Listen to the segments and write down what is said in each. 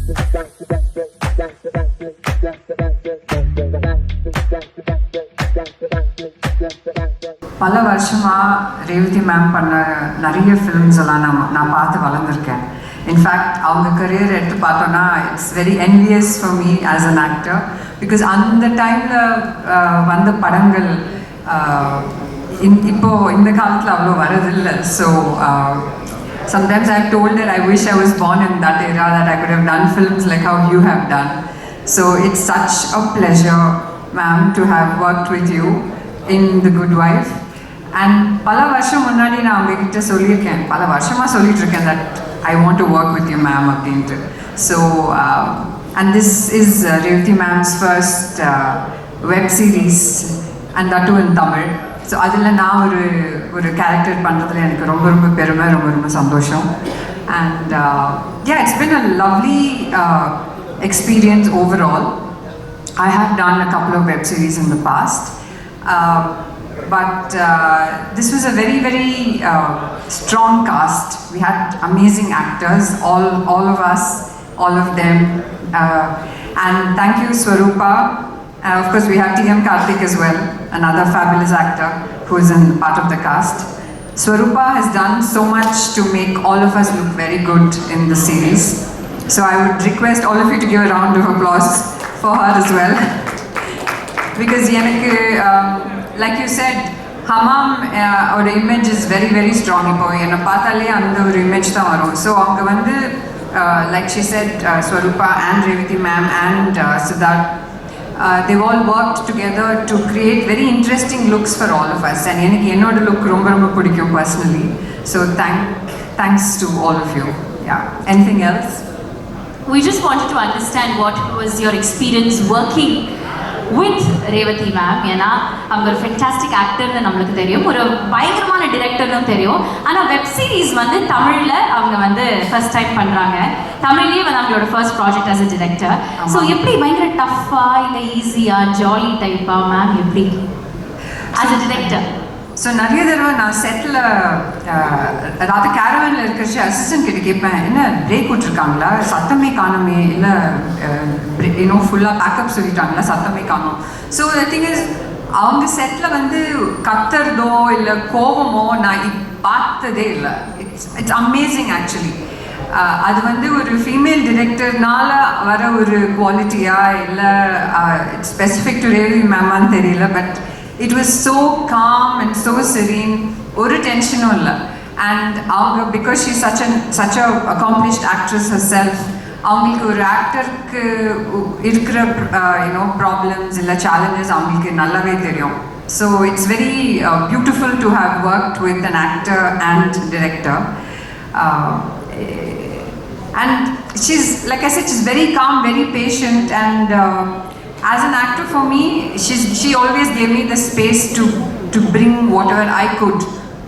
பல வருஷமாக ரேவதி மேம் பண்ண நிறைய ஃபிலிம்ஸ் எல்லாம் நான் பார்த்து வளர்ந்துருக்கேன். இன்ஃபேக்ட் அவங்க கரியர் எடுத்து பார்த்தோன்னா it's very envious for me as an actor. Because அந்த டைமில் வந்த படங்கள் இப்போது இந்த காலத்தில் அவ்வளோ வரதில்லை. So sometimes I've told her I wish I was born in that era, that I could have done films like how you have done. So it's such a pleasure, ma'am, to have worked with you in The Good Wife. And பல வருஷம் முன்னாடி நான் உங்ககிட்ட சொல்லியிருக்கேன், பல வருஷமாக சொல்லிட்டு இருக்கேன் that I want to work with you, ma'am, அப்படின்ட்டு. So and this is Revati ma'am's first web series, and that too in Tamil. So அதில் நான் ஒரு கேரக்டர் பண்ணுறதுல எனக்கு ரொம்ப ரொம்ப பெருமை, ரொம்ப ரொம்ப சந்தோஷம். And yeah, it's been a lovely experience overall. I have done a couple of web series in the past, but this was a very very strong cast. We had amazing actors, all of us, all of them, and thank you Swarupa. Of course, we have T.M. Karthik as well, another fabulous actor who is in part of the cast. Swarupa has done so much to make all of us look very good in the series. So I would request all of you to give a round of applause for her as well. Because like you said, Hamam our image is very very strong. Ipo enna paathale andha or image thaan varum. So avanga vandu like she said, Swarupa and Revati ma'am and Siddharth, they've all worked together to create very interesting looks for all of us, and எனக்கு என்னோட look ரொம்ப ரொம்ப பிடிக்கும் personally. So thanks to all of you. Yeah. Anything else? We just wanted to understand what was your experience working with Revati ma'am. ஏன்னா அவங்க ஒரு fantastic ஆக்டர்னு நம்மளுக்கு தெரியும், ஒரு பயங்கரமான டிரெக்டர்னு தெரியும். ஆனால் வெப் சீரிஸ் வந்து தமிழில் அவங்க வந்து ஃபர்ஸ்ட் டைம் பண்ணுறாங்க. தமிழ்லேயே வந்து அவங்களோட first project as a director. So எப்படி பயங்கர டஃப்பாக இல்லை ஈஸியாக ஜாலி டைப்பாக மேம் எப்படி ஆஸ் அ டிரெக்டர்? ஸோ நிறைய தடவை நான் செட்டில் அதாவது கேரவனில் இருக்கிறச்சு அசிஸ்டன்ட் கிட்ட கேட்பேன், என்ன பிரேக் விட்டுருக்காங்களா, சத்தமே காணுமே, இல்லை இன்னும் ஃபுல்லாக பேக்கப் சொல்லிட்டாங்களா, சத்தமே காணும். ஸோ த திங் இஸ், அவங்க செட்டில் வந்து கத்துறதோ இல்லை கோபமோ நான் பார்த்ததே இல்லை. It's amazing actually. அது வந்து ஒரு ஃபீமேல் டிரெக்டர்னால வர ஒரு குவாலிட்டியா இல்லை இட்ஸ் ஸ்பெசிஃபிக் டு ரேவதி மேமான்னு தெரியல. But it was so calm and so serene, ஒரு டென்ஷனும் இல்லை. அண்ட் அவங்க because she such a accomplished actress herself, அவங்களுக்கு ஒரு ஆக்டருக்கு இருக்கிற ப்ராப்ளம்ஸ் இல்லை சேலஞ்சஸ் அவங்களுக்கு நல்லாவே தெரியும். So it's very beautiful to have worked with an actor and director. And she's, like I said, she's very calm, very patient, and as an actor for me, she always gave me the space to bring whatever I could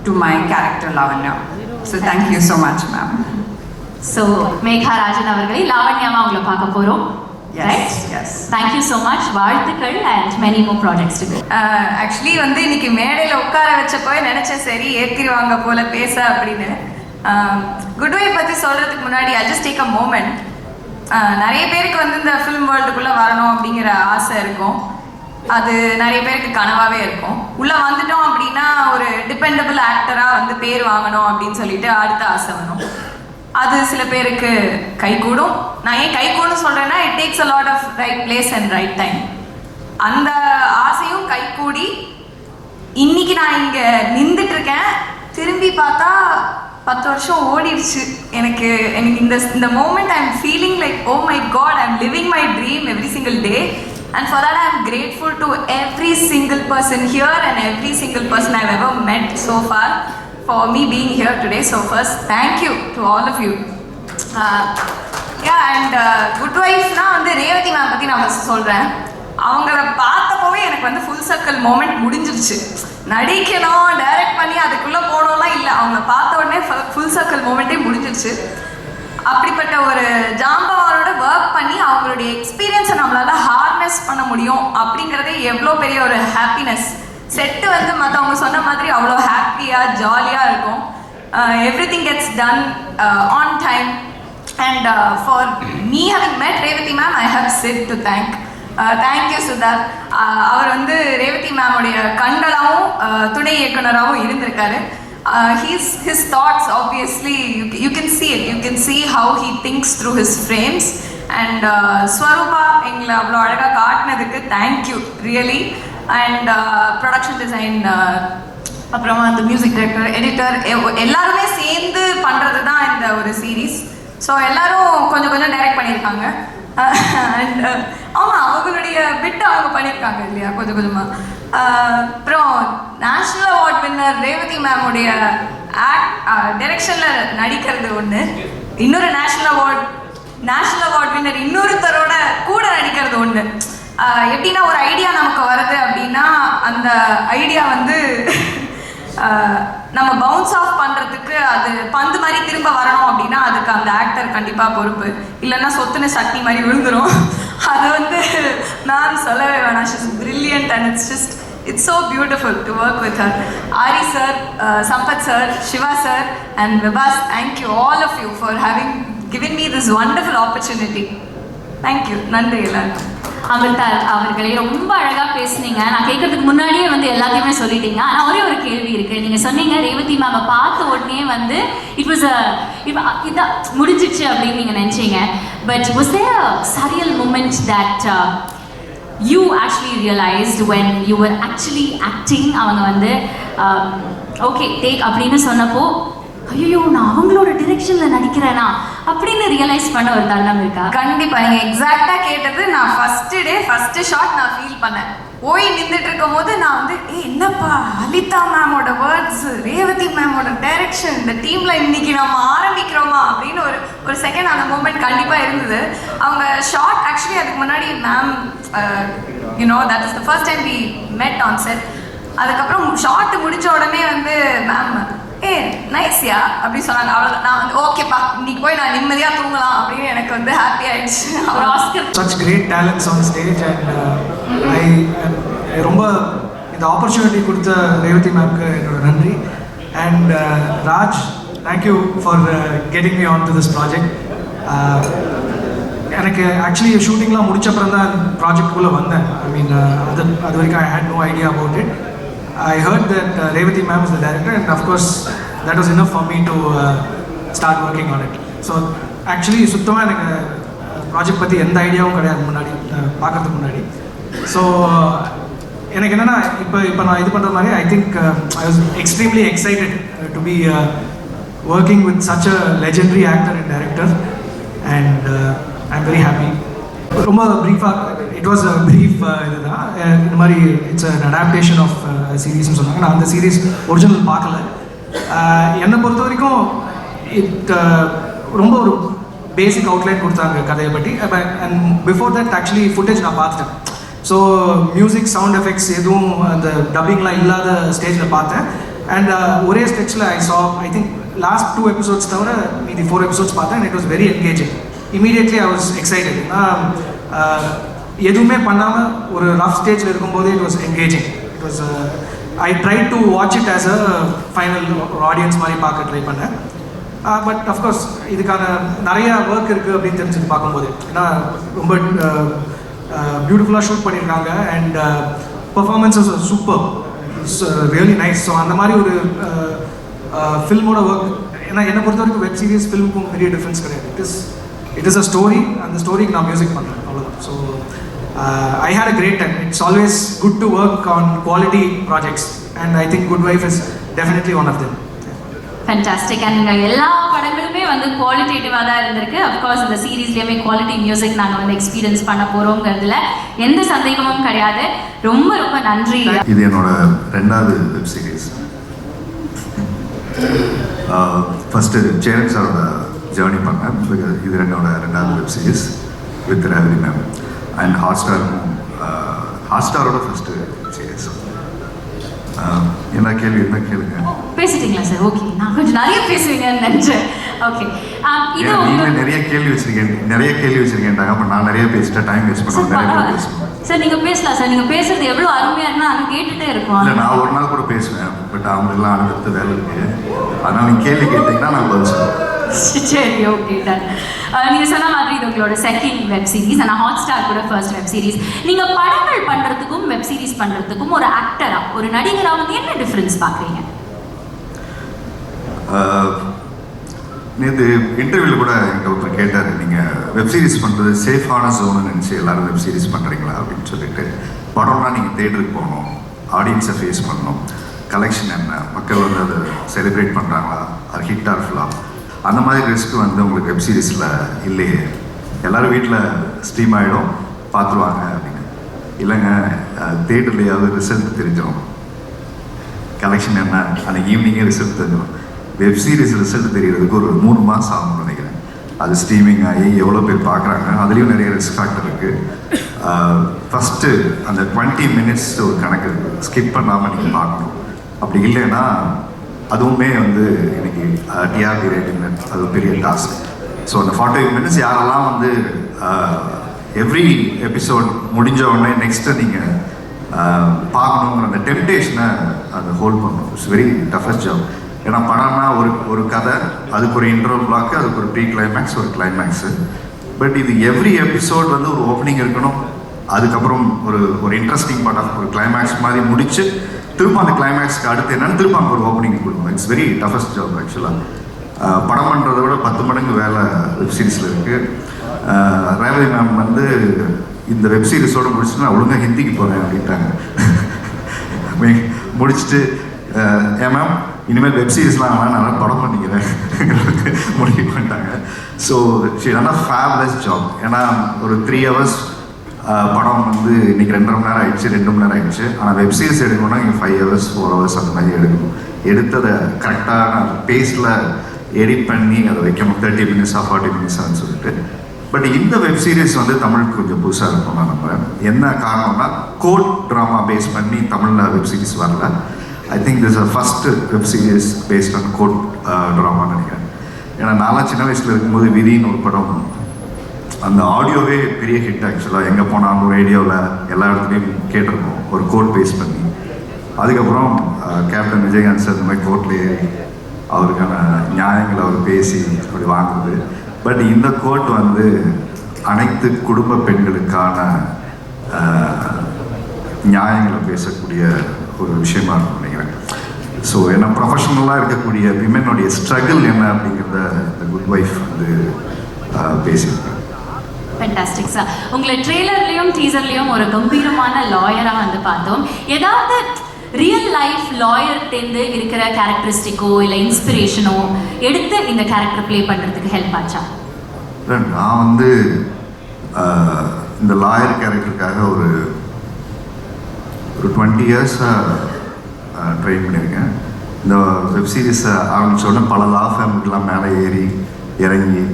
to my character Lavanya. So thank you so much, ma'am. So Megha Rajan avargalai Lavanya ma ungala paaka porom. Yes, yes. Thank you so much. வாழ்த்துக்கள் and many more projects to go. Actually வந்து இன்னைக்கு மேடையில் உட்கார வச்சப்போ நினச்சேன் சரி ஏற்றிடுவாங்க போல பேச அப்படின்னு. குட் வைஃப் பற்றி சொல்கிறதுக்கு முன்னாடி I just take a moment. நிறைய பேருக்கு வந்து இந்த ஃபிலிம் வேர்ல்டுக்குள்ளே வரணும் அப்படிங்கிற ஆசை இருக்கும். அது நிறைய பேருக்கு கனவாகவே இருக்கும். உள்ளே வந்துட்டோம் அப்படின்னா ஒரு டிபெண்டபிள் ஆக்டராக வந்து பேர் வாங்கணும் அப்படின்னு சொல்லிட்டு அடுத்த ஆசை வரும். அது சில பேருக்கு கைகூடும். நான் ஏன் கைகூடும் சொல்கிறேன்னா, it takes a lot of right place and right time. அந்த ஆசையும் கைகூடி இன்னைக்கு நான் இங்கே நின்றுட்டுருக்கேன். திரும்பி பார்த்தா 10 வருஷம் ஓடிடுச்சு. எனக்கு இந்த moment I am feeling like oh my God, I am living my dream every single day. And for that I am grateful to every single person here and every single person I have ever met so far for me being here today. So first, thank you to all of you. And good வைஃப்னா வந்து Revathi ma'am பற்றி நான் first சொல்கிறேன். அவங்கள பார்த்தப்போவே எனக்கு வந்து full circle moment முடிஞ்சிருச்சு. நடிக்கணும், டைரக்ட் பண்ணி அதுக்குள்ளே போனோம்லாம் இல்லை. அவங்கள பார்த்த உடனே ஃபுல் சர்க்கிள் மோமெண்ட்டே முடிஞ்சிருச்சு. அப்படிப்பட்ட ஒரு ஜாம்பவானோட ஒர்க் பண்ணி அவங்களுடைய எக்ஸ்பீரியன்ஸை நம்மளால் ஹார்னஸ் பண்ண முடியும் அப்படிங்கிறதே எவ்வளோ பெரிய ஒரு ஹாப்பினஸ். செட்டு வந்து மற்றவங்க சொன்ன மாதிரி அவ்வளோ ஹாப்பியாக ஜாலியாக இருக்கும். Every thing gets done on time. And for me having met Revathi ma'am, I have Sid to thank. Thank you Siddharth. அவர் வந்து ரேவதி மேமுடைய கண்களாகவும் துணை இயக்குனராகவும் இருந்திருக்காரு. His thoughts, obviously, you can see it. You can see how he thinks through his frames. And Swarupa எங்களை அவ்வளோ அழகாக காட்டினதுக்கு thank you really. And production design, அப்புறமா அந்த music director, editor எல்லாருமே சேர்ந்து பண்ணுறது தான் இந்த ஒரு சீரீஸ். ஸோ எல்லாரும் கொஞ்சம் கொஞ்சம் டைரக்ட் பண்ணியிருக்காங்க. அண்ட் ஆமாம், அவங்களுடைய பிட் அவங்க பண்ணியிருக்காங்க இல்லையா கொஞ்சம் கொஞ்சமாக. அப்புறம் நேஷ்னல் அவார்ட் வின்னர் ரேவதி மேமுடைய டைரக்ஷனில் நடிக்கிறது ஒன்று, இன்னொரு நேஷ்னல் அவார்ட் வின்னர் இன்னொருத்தரோட கூட நடிக்கிறது ஒன்று. எப்படின்னா ஒரு ஐடியா நமக்கு வருது அப்படின்னா அந்த ஐடியா வந்து நம்ம பவுன்ஸ் ஆஃப் பண்ணுறதுக்கு அது பந்து மாதிரி திரும்ப வரணும் அப்படின்னா அதுக்கு அந்த ஆக்டர் கண்டிப்பாக பொறுப்பு, இல்லைன்னா சொத்துன சட்னி மாதிரி விழுந்துடும். அது வந்து மேம் சொல்லவே வேணாம். She's brilliant and it's so beautiful to work with her. Ari sir, Sampath sir, Shiva sir and Vibhas, thank you all of you for having given me this wonderful opportunity. Thank you. நன்றி எல்லாருக்கும். அமிர்தால் அவர்களே ரொம்ப அழகாக பேசுனீங்க. நான் கேட்கறதுக்கு முன்னாடியே வந்து எல்லாத்தையுமே சொல்லிட்டீங்க. ஆனால் ஒரே ஒரு கேள்வி இருக்குது. நீங்கள் சொன்னீங்க ரேவதி மேமை பார்த்த உடனே வந்து இதான் முடிஞ்சிச்சு அப்படின்னு நீங்கள் நினச்சிங்க. But was there a surreal moment that you actually realized when you were actually acting? அவங்க வந்து ஓகே டேக் அப்படின்னு சொன்னப்போ ஐயோ நான் அவங்களோட டிரெக்ஷனில் நடிக்கிறேனா அப்படின்னு ரியலைஸ் பண்ண ஒரு தருணம் இருக்கா? கண்டிப்பாக. நீங்கள் எக்ஸாக்டாக கேட்டது. நான் ஃபஸ்ட்டு ஷாட் நான் ஃபீல் பண்ணேன். போய் நின்றுட்டு இருக்கும் போது நான் வந்து என்னப்பா அலிதா மேமோட வேர்ட்ஸ், ரேவதி மேமோட டைரக்ஷன், இந்த டீமில் இன்னைக்கு நம்ம ஆரம்பிக்கிறோமா அப்படின்னு ஒரு செகண்ட் அந்த மூமெண்ட் கண்டிப்பாக இருந்தது. அவங்க ஷார்ட் ஆக்சுவலி அதுக்கு முன்னாடி ma'am that is the first time we met on set. அதுக்கப்புறம் ஷார்ட் முடித்த உடனே வந்து மேம் நைஸ்யா அப்படி சொன்னாங்க. அவ்வளோதான். நான் வந்து ஓகேப்பா இன்னைக்கு போய் நான் நிம்மதியாக தூங்கலாம் அப்படின்னு எனக்கு வந்து ஹாப்பி ஆயிடுச்சு. அவர் Oscar such great talents on stage and ரொம்ப இந்த ஆப்பர்ச்சுனிட்டி கொடுத்த ரேவதி மேம்க்கு என்னோட நன்றி. And Raj, thank you for getting me on to this project. எனக்கு ஆக்சுவலி ஷூட்டிங்லாம் முடிச்சப்பறம் தான் ப்ராஜெக்ட்குள்ளே வந்தேன். ஐ மீன் அது வரைக்கும் I had no idea about it. I heard that Revathi ma'am is the director, and of course that was enough for me to start working on it. So actually சுத்தமாக எனக்கு project பற்றி எந்த ஐடியாவும் கிடையாது முன்னாடி பார்க்கறதுக்கு முன்னாடி. ஸோ எனக்கு என்னென்னா இப்போ நான் இது பண்ணுற மாதிரி I think I was extremely excited to be working with such a legendary actor and director and I am very happy. ரொம்ப ப்ரீஃபாக இட் வாஸ் அ ப்ரீஃப் இதுதான். இந்த மாதிரி இட்ஸ் அன் அடாப்டேஷன் ஆஃப் சீரீஸ்னு சொன்னாங்க. நான் அந்த சீரீஸ் ஒரிஜினல் பார்க்கல. என்னை பொறுத்த வரைக்கும் ரொம்ப ஒரு பேசிக் அவுட்லைன் கொடுத்தாங்க கதையை பற்றி. And before that actually footage நான் பார்த்துட்டேன். ஸோ மியூசிக், சவுண்ட் எஃபெக்ட்ஸ் எதுவும் அந்த டப்பிங்லாம் இல்லாத ஸ்டேஜில் பார்த்தேன். அண்ட் ஒரே ஸ்டெச்சில் ஐ திங்க் லாஸ்ட் 2 எபிசோட்ஸ் தவிர மீதி 4 எபிசோட்ஸ் பார்த்தேன். And it was very engaging. Immediately I was excited. எதுவுமே பண்ணாமல் ஒரு ரஃப் ஸ்டேஜில் இருக்கும்போதே it was engaging. It was I try to watch it as a final audience மாதிரி பார்க்க ட்ரை பண்ணேன். பட் அஃப்கோர்ஸ் இதுக்கான நிறையா ஒர்க் இருக்குது அப்படின்னு தெரிஞ்சது பார்க்கும்போது. ஏன்னா ரொம்ப பியூட்டிஃபுல்லாக ஷூட் பண்ணியிருக்காங்க and performances super, it's really nice. So அந்த மாதிரி ஒரு ஃபில்மோட ஒர்க், ஏன்னா என்னை பொறுத்த வரைக்கும் வெப் சீரிஸ் ஃபில்முக்கும் பெரிய டிஃப்ரென்ஸ் கிடையாது. இட் இஸ் அ ஸ்டோரி, அந்த ஸ்டோரிக்கு நான் மியூசிக் பண்ணுறேன், அவ்வளோதான். So I had a great time. It's always good to work on quality projects and I think Good Wife is definitely one of them. Fantastic. And எல்லா படங்களுமே வந்து குவாலிட்டேட்டிவாக தான் இருந்திருக்கு. Of course இந்த சீரீஸ்லேயுமே குவாலிட்டி மியூசிக் நாங்கள் வந்து எக்ஸ்பீரியன்ஸ் பண்ண போகிறோங்கிறதுல எந்த சந்தேகமும் கிடையாது. ரொம்ப ரொம்ப நன்றி. இது என்னோட 2வது வெப் சீரிஸ். ஃபஸ்ட்டு சேரன் சாரோட ஜேர்னி பண்ணேன். இது என்னோட 2வது web series with Revathi ma'am. And ஹாட்ஸ்டாரோட ஃபஸ்ட்டு சீரிஸ். என்ன கேள்வி என்ன கேளுங்க. பேசிட்டீங்களா சார்? ஓகே, நான் கொஞ்சம் நிறைய பேசுவீங்கன்னு நினச்சேன். ஓகே இது நீங்க உங்க நிறைய கேள்வி வச்சிருக்கேன்ட்டாங்க. அப்ப நான் நிறைய பேசிட்டேன், டைம் வேஸ்ட் சார் பண்ணுவேன், நிறைய பரவாயில்ல பேசுவேன். சார் நீங்க பேசலாம் சார், நீங்க பேசுறது எவ்வளவு அருமையா இருக்குன்னா நாங்க கேட்டுட்டே இருக்கோம். இல்லை, நான் ஒரு நாள் கூட பேசுவேன், பட் அவங்களுக்குலாம் அடுத்த வேலை இருக்கு. அதனால நீங்க கேள்வி கேட்டீங்கன்னா நான் பதில் சொல்லுவேன். சரி, ஓகே டன். நீங்க சொன்ன மாதிரி இது உங்களோட செகண்ட் வெப் சீரிஸ், ஆனால் ஹாட் ஸ்டார் கூட ஃபர்ஸ்ட் வெப் சீரிஸ். நீங்க படங்கள் பண்றதுக்கும் வெப் சீரிஸ் பண்றதுக்கும் ஒரு ஆக்டரா, ஒரு நடிகரா வந்து என்ன டிஃபரன்ஸ் பாக்குறீங்க? நேற்று இன்டர்வியூவில் கூட எங்கள் ஒருத்தர் கேட்டார், நீங்கள் வெப் சீரிஸ் பண்ணுறது சேஃபான ஜோன்னு நினச்சி எல்லோரும் வெப் சீரிஸ் பண்ணுறீங்களா அப்படின்னு சொல்லிட்டு. படம்னா நீங்கள் தேட்டருக்கு போகணும், ஆடியன்ஸை ஃபேஸ் பண்ணணும், கலெக்ஷன் என்ன, மக்கள் வந்து அதை செலிப்ரேட் பண்ணுறாங்களா, அது ஹிட் ஆர் ஃப்ளாப், அந்த மாதிரி ரிஸ்க் வந்து உங்களுக்கு வெப் சீரிஸில் இல்லையே. எல்லோரும் வீட்டில் ஸ்ட்ரீம் ஆகிடும், பார்த்துருவாங்க அப்படின்னு. இல்லைங்க, தேட்டர்லையாவது ரிசல்ட் தெரிஞ்சிடும், கலெக்ஷன் என்ன அன்றைக்கி ஈவினிங்கே ரிசல்ட் தெரிஞ்சிடும். வெப் சீரிஸ் ரிசல்ட் தெரியறதுக்கு ஒரு 3 மாதம் ஆகும்னு நினைக்கிறேன். அது ஸ்ட்ரீமிங் ஆகி எவ்வளோ பேர் பார்க்குறாங்க, அதுலேயும் நிறைய ரிஸ்க் ஃபேக்டர் இருக்குது. ஃபஸ்ட்டு அந்த 20 மினிட்ஸ் ஒரு கணக்கு ஸ்கிப் பண்ணாமல் நீங்கள் பார்க்கணும். அப்படி இல்லைன்னா அதுவுமே வந்து இன்னைக்கு டிஆர்பி ரேட்டிங் அது ஒரு பெரிய டாஸ்க். ஸோ அந்த 45 மினிட்ஸ் யாரெல்லாம் வந்து எவ்ரி எபிசோட் முடிஞ்ச உடனே நெக்ஸ்ட்டு நீங்கள் பார்க்கணுங்கிற அந்த டெம்டேஷனை அதை ஹோல்ட் பண்ணணும். It's very toughest job. ஏன்னா படம்னா ஒரு கதை, அதுக்கு ஒரு இன்ட்ரோ பிளாக்கு, அதுக்கு ஒரு ப்ரீ கிளைமேக்ஸ், ஒரு கிளைமேக்ஸு. பட் இது எவ்ரி எபிசோட் வந்து ஒரு ஓப்பனிங் இருக்கணும், அதுக்கப்புறம் ஒரு இன்ட்ரெஸ்டிங் படம், ஒரு கிளைமேக்ஸ் மாதிரி முடிச்சு திரும்ப அந்த கிளைமேக்ஸ்க்கு அடுத்து என்னன்னு திரும்ப அங்கே ஒரு ஓப்பனிங் கொடுக்கணும். இட்ஸ் வெரி டஃபஸ்ட் ஜாப் ஆக்சுவலாக. படம் பண்ணுறதை விட 10 மடங்கு வேலை வெப் சீரிஸில் இருக்குது. ரேவதி மேம் வந்து இந்த வெப் சீரிஸோடு முடிச்சுட்டு நான் ஒழுங்காக ஹிந்திக்கு போகிறேன் அப்படின்ட்டாங்க. முடிச்சுட்டு ஏன் மேம் இனிமேல் வெப் சீரிஸ்லாம் ஆனால் நல்லா படம் பண்ணிக்கிறேன் முடிவு பண்ணிட்டாங்க. ஸோ ஷி நல்லா ஃபேப்லெஸ் ஜாப். ஏன்னா ஒரு 3 hours படம் வந்து இன்றைக்கி 2.5 மணி நேரம் ஆயிடுச்சு, 2 மணி நேரம் ஆயிடுச்சு. ஆனால் வெப் சீரிஸ் எடுக்கணும்னா இங்கே 5 hours 4 hours அந்த மாதிரி எடுக்கணும். எடுத்ததை கரெக்டான பேஸில் எடிட் பண்ணி அதை வைக்கணும், 30 மினிட்ஸாக 40 மினிட்ஸான்னு சொல்லிட்டு. பட் இந்த வெப் சீரிஸ் வந்து தமிழுக்கு கொஞ்சம் புதுசாக இருக்கும் நான் நம்புகிறேன். என்ன காரணம்னா கோர்ட் ட்ராமா பேஸ் பண்ணி தமிழில் வெப் சீரிஸ் வரல. I think this a first web series based on court ட்ராமான்னு நினைக்கிறேன். ஏன்னா நான்லாம் சின்ன வயசில் இருக்கும்போது விதின்னு ஒரு படம், அந்த ஆடியோவே பெரிய ஹிட் ஆக்சுவலாக. எங்கே போனாலும் ரேடியோவில் எல்லா இடத்துலையும் கேட்டிருக்கோம், ஒரு கோர்ட் பேஸ் பண்ணி. அதுக்கப்புறம் கேப்டன் விஜயகாந்த் சார் இந்த மாதிரி கோர்ட்டில் ஏறி அவருக்கான நியாயங்களை அவர் பேசி அப்படி வாங்குறது. பட் இந்த கோர்ட் வந்து அனைத்து குடும்ப பெண்களுக்கான நியாயங்களை பேசக்கூடிய ஒரு விஷயமா இருக்கும் நினைக்கிறேன். ஸோ என்ன ப்ரொஃபஷனலாக இருக்கக்கூடிய விமனுடைய ஸ்ட்ரகிள் என்ன அப்படிங்கிறத இந்த குட் ஒய்ஃப் வந்து பேசியிருக்கேன். Fantastic sir. உங்களை ட்ரெய்லர்லேயும் டீசர்லேயும் ஒரு கம்பீரமான லாயராக வந்து பார்த்தோம். ஏதாவது ரியல் லைஃப் லாயர்கிட்டேருந்து இருக்கிற கேரக்டரிஸ்டிக்கோ இல்லை இன்ஸ்பிரேஷனோ எடுத்து இந்த கேரக்டர் ப்ளே பண்ணுறதுக்கு ஹெல்ப் ஆச்சா? நான் வந்து இந்த லாயர் கேரக்டருக்காக ஒரு 20 இயர்ஸாக ட்ரெயின் பண்ணியிருக்கேன். இந்த வெப் சீரிஸை ஆரம்பித்த உடனே பல லா ஃபேமுக்கெலாம் மேலே ஏறி இறங்கி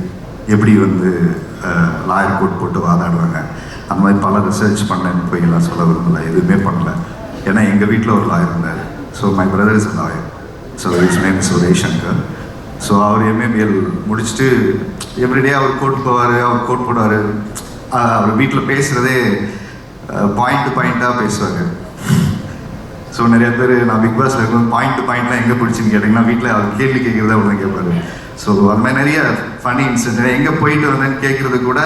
எப்படி வந்து லாயர் கோட் போட்டு வாதாடுவாங்க, அந்த மாதிரி பல ரிசர்ச் பண்ணேன். போய் எல்லாம் சொல்ல விரும்பல, எதுவுமே பண்ணல. ஏன்னா எங்கள் வீட்டில் ஒரு லாயர் இருந்தார். So my brother is a lawyer. So his name is Suresh Shankar. So அவர் எம்ஏபிஎல் முடிச்சுட்டு எவ்ரிடே அவர் கோர்ட் போவார், அவர் கோர்ட் போடுவார். அவர் வீட்டில் பேசுகிறதே பாயிண்ட்டாக பேசுவார். ஸோ நிறைய பேர் நான் பிக் பாஸில் இருக்கும் பாயிண்ட்லாம் எங்கே பிடிச்சின்னு கேட்டிங்கன்னா வீட்டில் அவர் கேள்வி கேட்குறதா ஒன்று கேட்பாரு. ஸோ அது மாதிரி நிறைய ஃபனி இன்சிடென்ட். எங்கே போயிட்டு வந்தேன்னு கேட்குறது கூட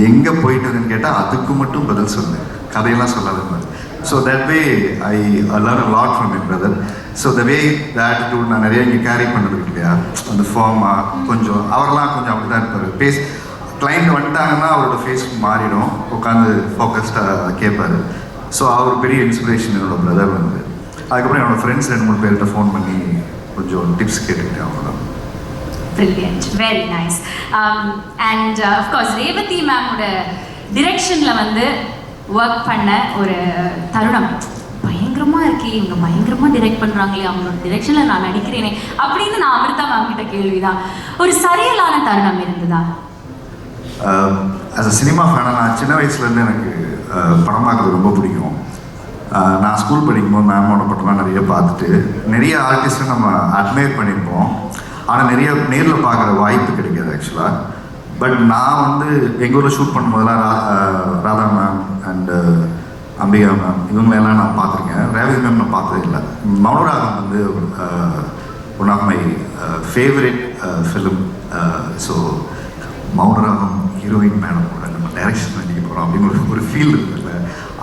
எங்கே போயிட்டு வந்தேன்னு கேட்டால் அதுக்கு மட்டும் பதில் சொன்னேன், கதையெல்லாம் சொல்லாத மாதிரி. So that way I learn a lot from my brother. So the way the attitude நான் நிறைய இங்கே கேரி பண்ணுறது இல்லையா, அந்த ஃபார்மாக கொஞ்சம் அவரெல்லாம் கொஞ்சம் அப்படி தான் இருப்பார். கிளைண்ட் வந்துட்டாங்கன்னா அவரோட ஃபேஸ் மாறிடும், உட்காந்து ஃபோக்கஸ்டாக கேட்பார். ஸோ அவர் பெரிய இன்ஸ்பிரேஷன் என்னோட பிரதர் வந்து. அதுக்கப்புறம் என்னோடய ஃப்ரெண்ட்ஸ் 2-3 பேர்கிட்ட ஃபோன் பண்ணி கொஞ்சம் டிப்ஸ் கேட்டுக்கிட்டேன், அவ்வளோதான். Brilliant, very nice. And of course Revathi மேமோட டிரெக்ஷனில் வந்து ஒர்க் பண்ண ஒரு தருணம் பயங்கரமாக இருக்கே, இவங்க பயங்கரமாக டிரெக்ட் பண்ணுறாங்களே, அவங்களோட டிரெக்ஷனில் நான் நடிக்கிறேனே அப்படின்னு நான் அமிர்தா மேம் கிட்ட கேள்விதான். ஒரு சரியலான தருணம் இருந்ததா? ஆஸ் அ சினிமா ஃபேனாக நான் சின்ன வயசுலேருந்து எனக்கு படம் பார்க்குறது ரொம்ப பிடிக்கும். நான் ஸ்கூல் படிக்கும்போது மேமோட படம்லாம் நிறைய பார்த்துட்டு நிறைய ஆர்டிஸ்ட்டை நம்ம அட்மையர் பண்ணியிருப்போம். ஆனால் நிறைய நேரில் பார்க்குற வாய்ப்பு கிடைக்காது ஆக்சுவலாக. பட் நான் வந்து எங்கள் ஊரில் ஷூட் பண்ணும்போதெல்லாம் Radha ma'am and Ambika ma'am இவங்களெல்லாம் நான் பார்த்துருக்கேன். ரேவதி மேம் நான் பார்த்ததே இல்லை. மௌனராகம் வந்து one of my favourite film. So Mounaragam heroine madam கூட நம்ம டைரக்ஷன் நடிக்க போகிறோம் அப்படின்னு ஒரு ஃபீல் இருக்குல்ல,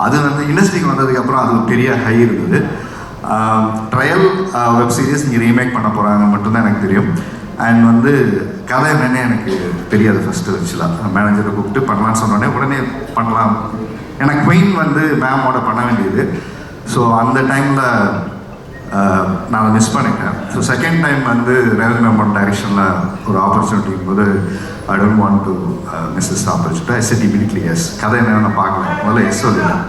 அது வந்து இண்டஸ்ட்ரிக்கு வந்ததுக்கப்புறம் அது ஒரு பெரிய ஹை இருந்தது. ட்ரையல் வெப் சீரிஸ் இங்கே ரீமேக் பண்ண போகிறாங்க மட்டும்தான் எனக்கு தெரியும். அண்ட் வந்து கதை என்னன்னே எனக்கு தெரியாது ஃபஸ்ட்டு ஆக்சுவலாக. மேனேஜரை கூப்பிட்டு பண்ணலான்னு சொன்னோடனே உடனே பண்ணலாம். எனக்கு குயின் வந்து மேமோட பண்ண வேண்டியது. ஸோ அந்த டைமில் நான் மிஸ் பண்ணிட்டேன். ஸோ செகண்ட் டைம் வந்து ரேவதி மேமோட டைரக்ஷனில் ஒரு ஆப்பர்ச்சுனிட்டி போது I don't want to miss this opportunity. I said immediately yes. கதை என்னென்னு பார்க்கலாம், முதல்ல எஸ் சொல்லிட்டேன்.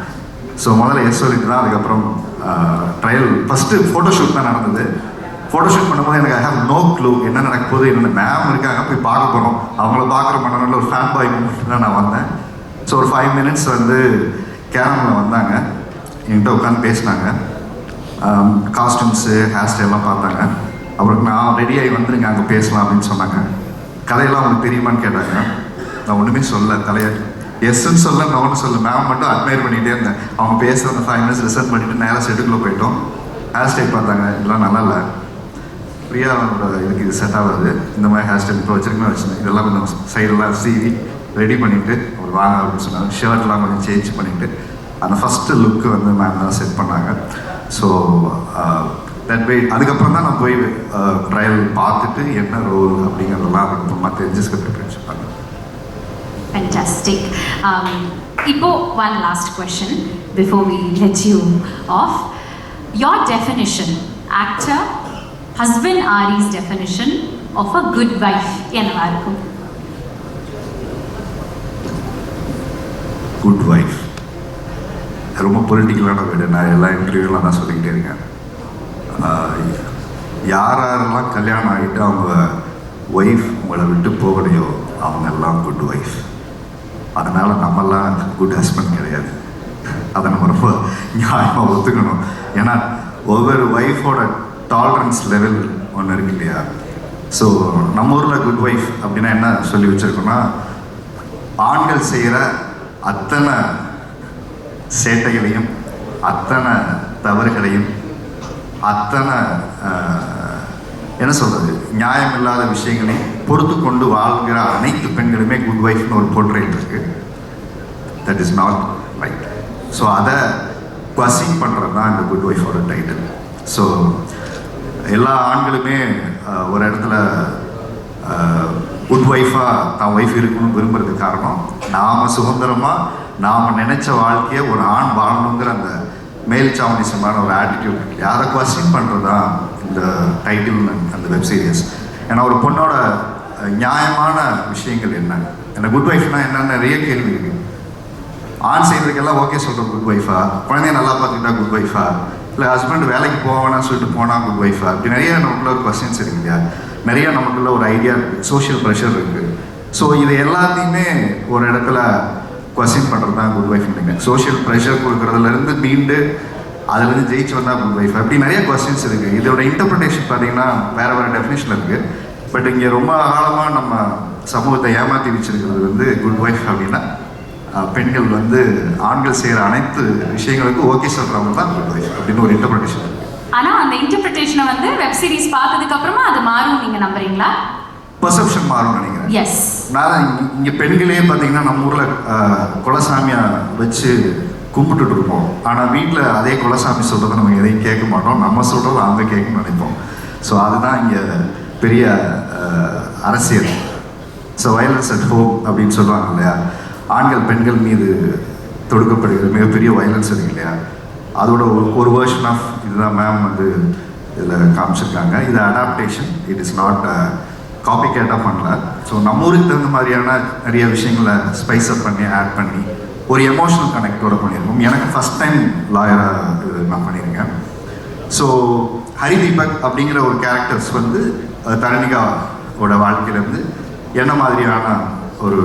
ஸோ முதல்ல எஸ் சொல்லிட்டு தான் அதுக்கப்புறம் ட்ரையல் ஃபஸ்ட்டு ஃபோட்டோஷூட் தான் நடந்தது. ஃபோட்டோஷூட் பண்ணும்போது எனக்கு ஐ ஹேவ் நோ க்ளூ என்ன நடக்க போகுது, என்னென்ன மேம் இருக்காங்க போய் பார்க்க போகிறோம், அவங்கள பார்க்குற மனநில ஒரு ஃபேன் பாய் தான் நான் வந்தேன். ஸோ ஒரு 5 minutes வந்து கேரமில் வந்தாங்க, என்கிட்ட உட்காந்து பேசினாங்க. காஸ்டியூம்ஸு ஹேர் ஸ்டைல்லாம் பார்த்தாங்க. அப்புறம் நான் ரெடியாகி வந்துருங்க அங்கே பேசலாம் அப்படின்னு சொன்னாங்க. கதையெல்லாம் அவங்களுக்கு தெரியுமான்னு கேட்டாங்க. நான் ஒன்றுமே சொல்ல, தலையை எஸ்ன்னு சொல்ல நோன்னு சொல்ல, மேம் மட்டும் அட்மையர் பண்ணிகிட்டே இருந்தேன். அவங்க பேசுகிற அந்த 5 minutes ரிசர்ச் பண்ணிவிட்டு நேராக செட்டுக்குள்ளே போயிட்டோம். ஹேர் ஸ்டைல் பார்த்தாங்க, இதெல்லாம் நல்லா இல்லை, பிரியாவோட இதுக்கு இது செட் ஆகாது, இந்த மாதிரி ஹேர் ஸ்டைல் இப்போ வச்சுருக்கேன் வச்சுருந்தேன், இதெல்லாம் கொஞ்சம் சைடெல்லாம் சீவி ரெடி பண்ணிவிட்டு ஒரு வாங்க அப்படின்னு சொன்னாங்க. ஷர்ட்லாம் கொஞ்சம் சேஞ்ச் பண்ணிவிட்டு அந்த ஃபஸ்ட்டு லுக்கு வந்து மேம் தான் செட் பண்ணாங்க. ஸோ தட் வே அதுக்கப்புறம் தான் நான் போய் ட்ரையல் பார்த்துட்டு என்ன ரோல் அப்படிங்கிறதெல்லாம் அதுக்கப்புறமா தெரிஞ்சு ப்ரிப்பரேஷன் பண்ணேன். Fantastic. Ipo, one last question before we let you off. Your definition, actor, husband Ari's definition of a good wife. என்னவா இருக்கும்? குட் வைஃப் ரொம்ப பொலிட்டிக்கலான வீடு. நான் எல்லா இன்டர்வியூலாம் நான் சொல்லிக்கிட்டே இருக்கேன். யாரெல்லாம் கல்யாணம் ஆகிட்டு அவங்க ஒய்ஃப் உங்களை விட்டு போகலையோ அவங்க எல்லாம் குட் ஒய்ஃப். அதனால் நம்மெல்லாம் குட் ஹஸ்பண்ட் கிடையாது. அதை நம்ம ரொம்ப நியாயமாக ஒத்துக்கணும். ஏன்னா ஒவ்வொரு ஒய்ஃபோட டாலரன்ஸ் லெவல் ஒன்று இருக்கு இல்லையா. ஸோ நம்ம ஊரில் குட் ஒய்ஃப் அப்படின்னா என்ன சொல்லி வச்சுருக்கோன்னா, ஆண்கள் செய்கிற அத்தனை சேட்டைகளையும் அத்தனை தவறுகளையும் அத்தனை என்ன சொல்கிறது நியாயமில்லாத விஷயங்களையும் பொறுத்து கொண்டு வாழ்கிற அனைத்து பெண்களுமே குட் ஒய்ஃப்னு ஒரு போர்ட்ரேட் இருக்குது. That is not right. So அதை குவசிங் பண்ணுறது தான் இந்த குட் ஒய்ஃபோட டைட்டில். ஸோ எல்லா ஆண்களுமே ஒரு இடத்துல குட் ஒய்ஃபாக தான் ஒய்ஃப் இருக்கணும்னு விரும்புறதுக்கு காரணம், நாம் சுதந்திரமாக நாம் நினச்ச வாழ்க்கையை ஒரு ஆண் வாழணுங்கிற அந்த மேல் சாவனிசமான ஒரு ஆட்டிடியூட் இருக்கு. அதை குவஸ்டின் பண்ணுறது தான் இந்த டைட்டில் அந்த வெப் சீரிஸ். ஏன்னா ஒரு பொண்ணோட நியாயமான விஷயங்கள் என்ன, ஏன்னா குட் ஒய்ஃப்னா என்னென்ன நிறைய கேள்வி இருக்குது. ஆண் செய்கிறதுக்கெல்லாம் ஓகே சொல்கிறோம் குட் ஒய்ஃபா, குழந்தைய நல்லா பார்த்துக்கிட்டா குட் ஒய்ஃபா, இல்லை ஹஸ்பண்ட் வேலைக்கு போவானான்னு சொல்லிட்டு போனால் குட் ஒய்ஃபா, அப்படி நிறைய நமக்குள்ள ஒரு கொஸ்டின்ஸ் இருக்கு இல்லையா. நிறைய நமக்குள்ள ஒரு ஐடியா இருக்குது, சோஷியல் ப்ரெஷர் இருக்குது. ஸோ இது எல்லாத்தையுமே ஒரு இடத்துல கொஸ்டின் பண்ணுறது தான் குட் ஒய்ஃப். சோஷியல் ப்ரெஷர் கொடுக்குறதுலேருந்து மீண்டு அதுலேருந்து ஜெயிச்சு வந்தால் குட் ஒய்ஃப். அப்படி நிறைய கொஸ்டின்ஸ் இருக்குது. இதோட இன்டர்பிரிட்டேஷன் பார்த்தீங்கன்னா வேறு வேறு டெஃபினேஷன் இருக்குது. பட் இங்கே ரொம்ப காலமாக நம்ம சமூகத்தை ஏமாற்றி வச்சிருக்கிறது வந்து குட் ஒய்ஃப் அப்படின்னா பெண்கள் வந்து ஆண்கள் செய்கிற அனைத்து விஷயங்களுக்கும் ஓகே சொல்கிறவங்க தான் குட் ஒய்ஃப் அப்படின்னு ஒரு இன்டர்பிரிட்டேஷன் இருக்குது. ஆனால் அந்த இன்டர்பிரிட்டேஷனை வந்து வெப் சீரிஸ் பார்த்ததுக்கு அப்புறமா அது மாறும் நீங்கள் நம்புறீங்களா? பர்செப்ஷன் மாறும் நினைக்கிறேன். எஸ். நான் இங்கே பெண்களே பார்த்தீங்கன்னா நம்ம ஊரில் குலசாமியை வச்சு கும்பிட்டுட்டு இருப்போம். ஆனால் வீட்டில் அதே குலசாமி சொல்கிறத நம்ம எதையும் கேட்க மாட்டோம், நம்ம சொல்கிறத அவங்க கேட்கணும்னு நினைப்போம். ஸோ அதுதான் இங்கே பெரிய அரசியல். ஸோ வயலன்ஸ் அட் ஹோம் அப்படின்னு சொல்லுவாங்க இல்லையா. ஆண்கள் பெண்கள் மீது தொடுக்கப்படுகிற மிகப்பெரிய வயலன்ஸ் இருக்கு இல்லையா. அதோட ஒரு வேர்ஷன் ஆஃப் இதுதான் மேம் வந்து இதில் காமிச்சிருக்காங்க. இது adaptation, it is not copy கேட்டாக பண்ணல. ஸோ நம்ம ஊருக்கு தகுந்த மாதிரியான நிறைய விஷயங்களை ஸ்பைஸ் அப் பண்ணி ஆட் பண்ணி ஒரு எமோஷனல் கனெக்டோட பண்ணியிருக்கோம். எனக்கு ஃபஸ்ட் டைம் லாயராக இது நான் பண்ணியிருக்கேன். ஸோ ஹரிதீபக் அப்படிங்கிற ஒரு கேரக்டர்ஸ் வந்து தரணிகாவோட வாழ்க்கையிலேருந்து என்ன மாதிரியான ஒரு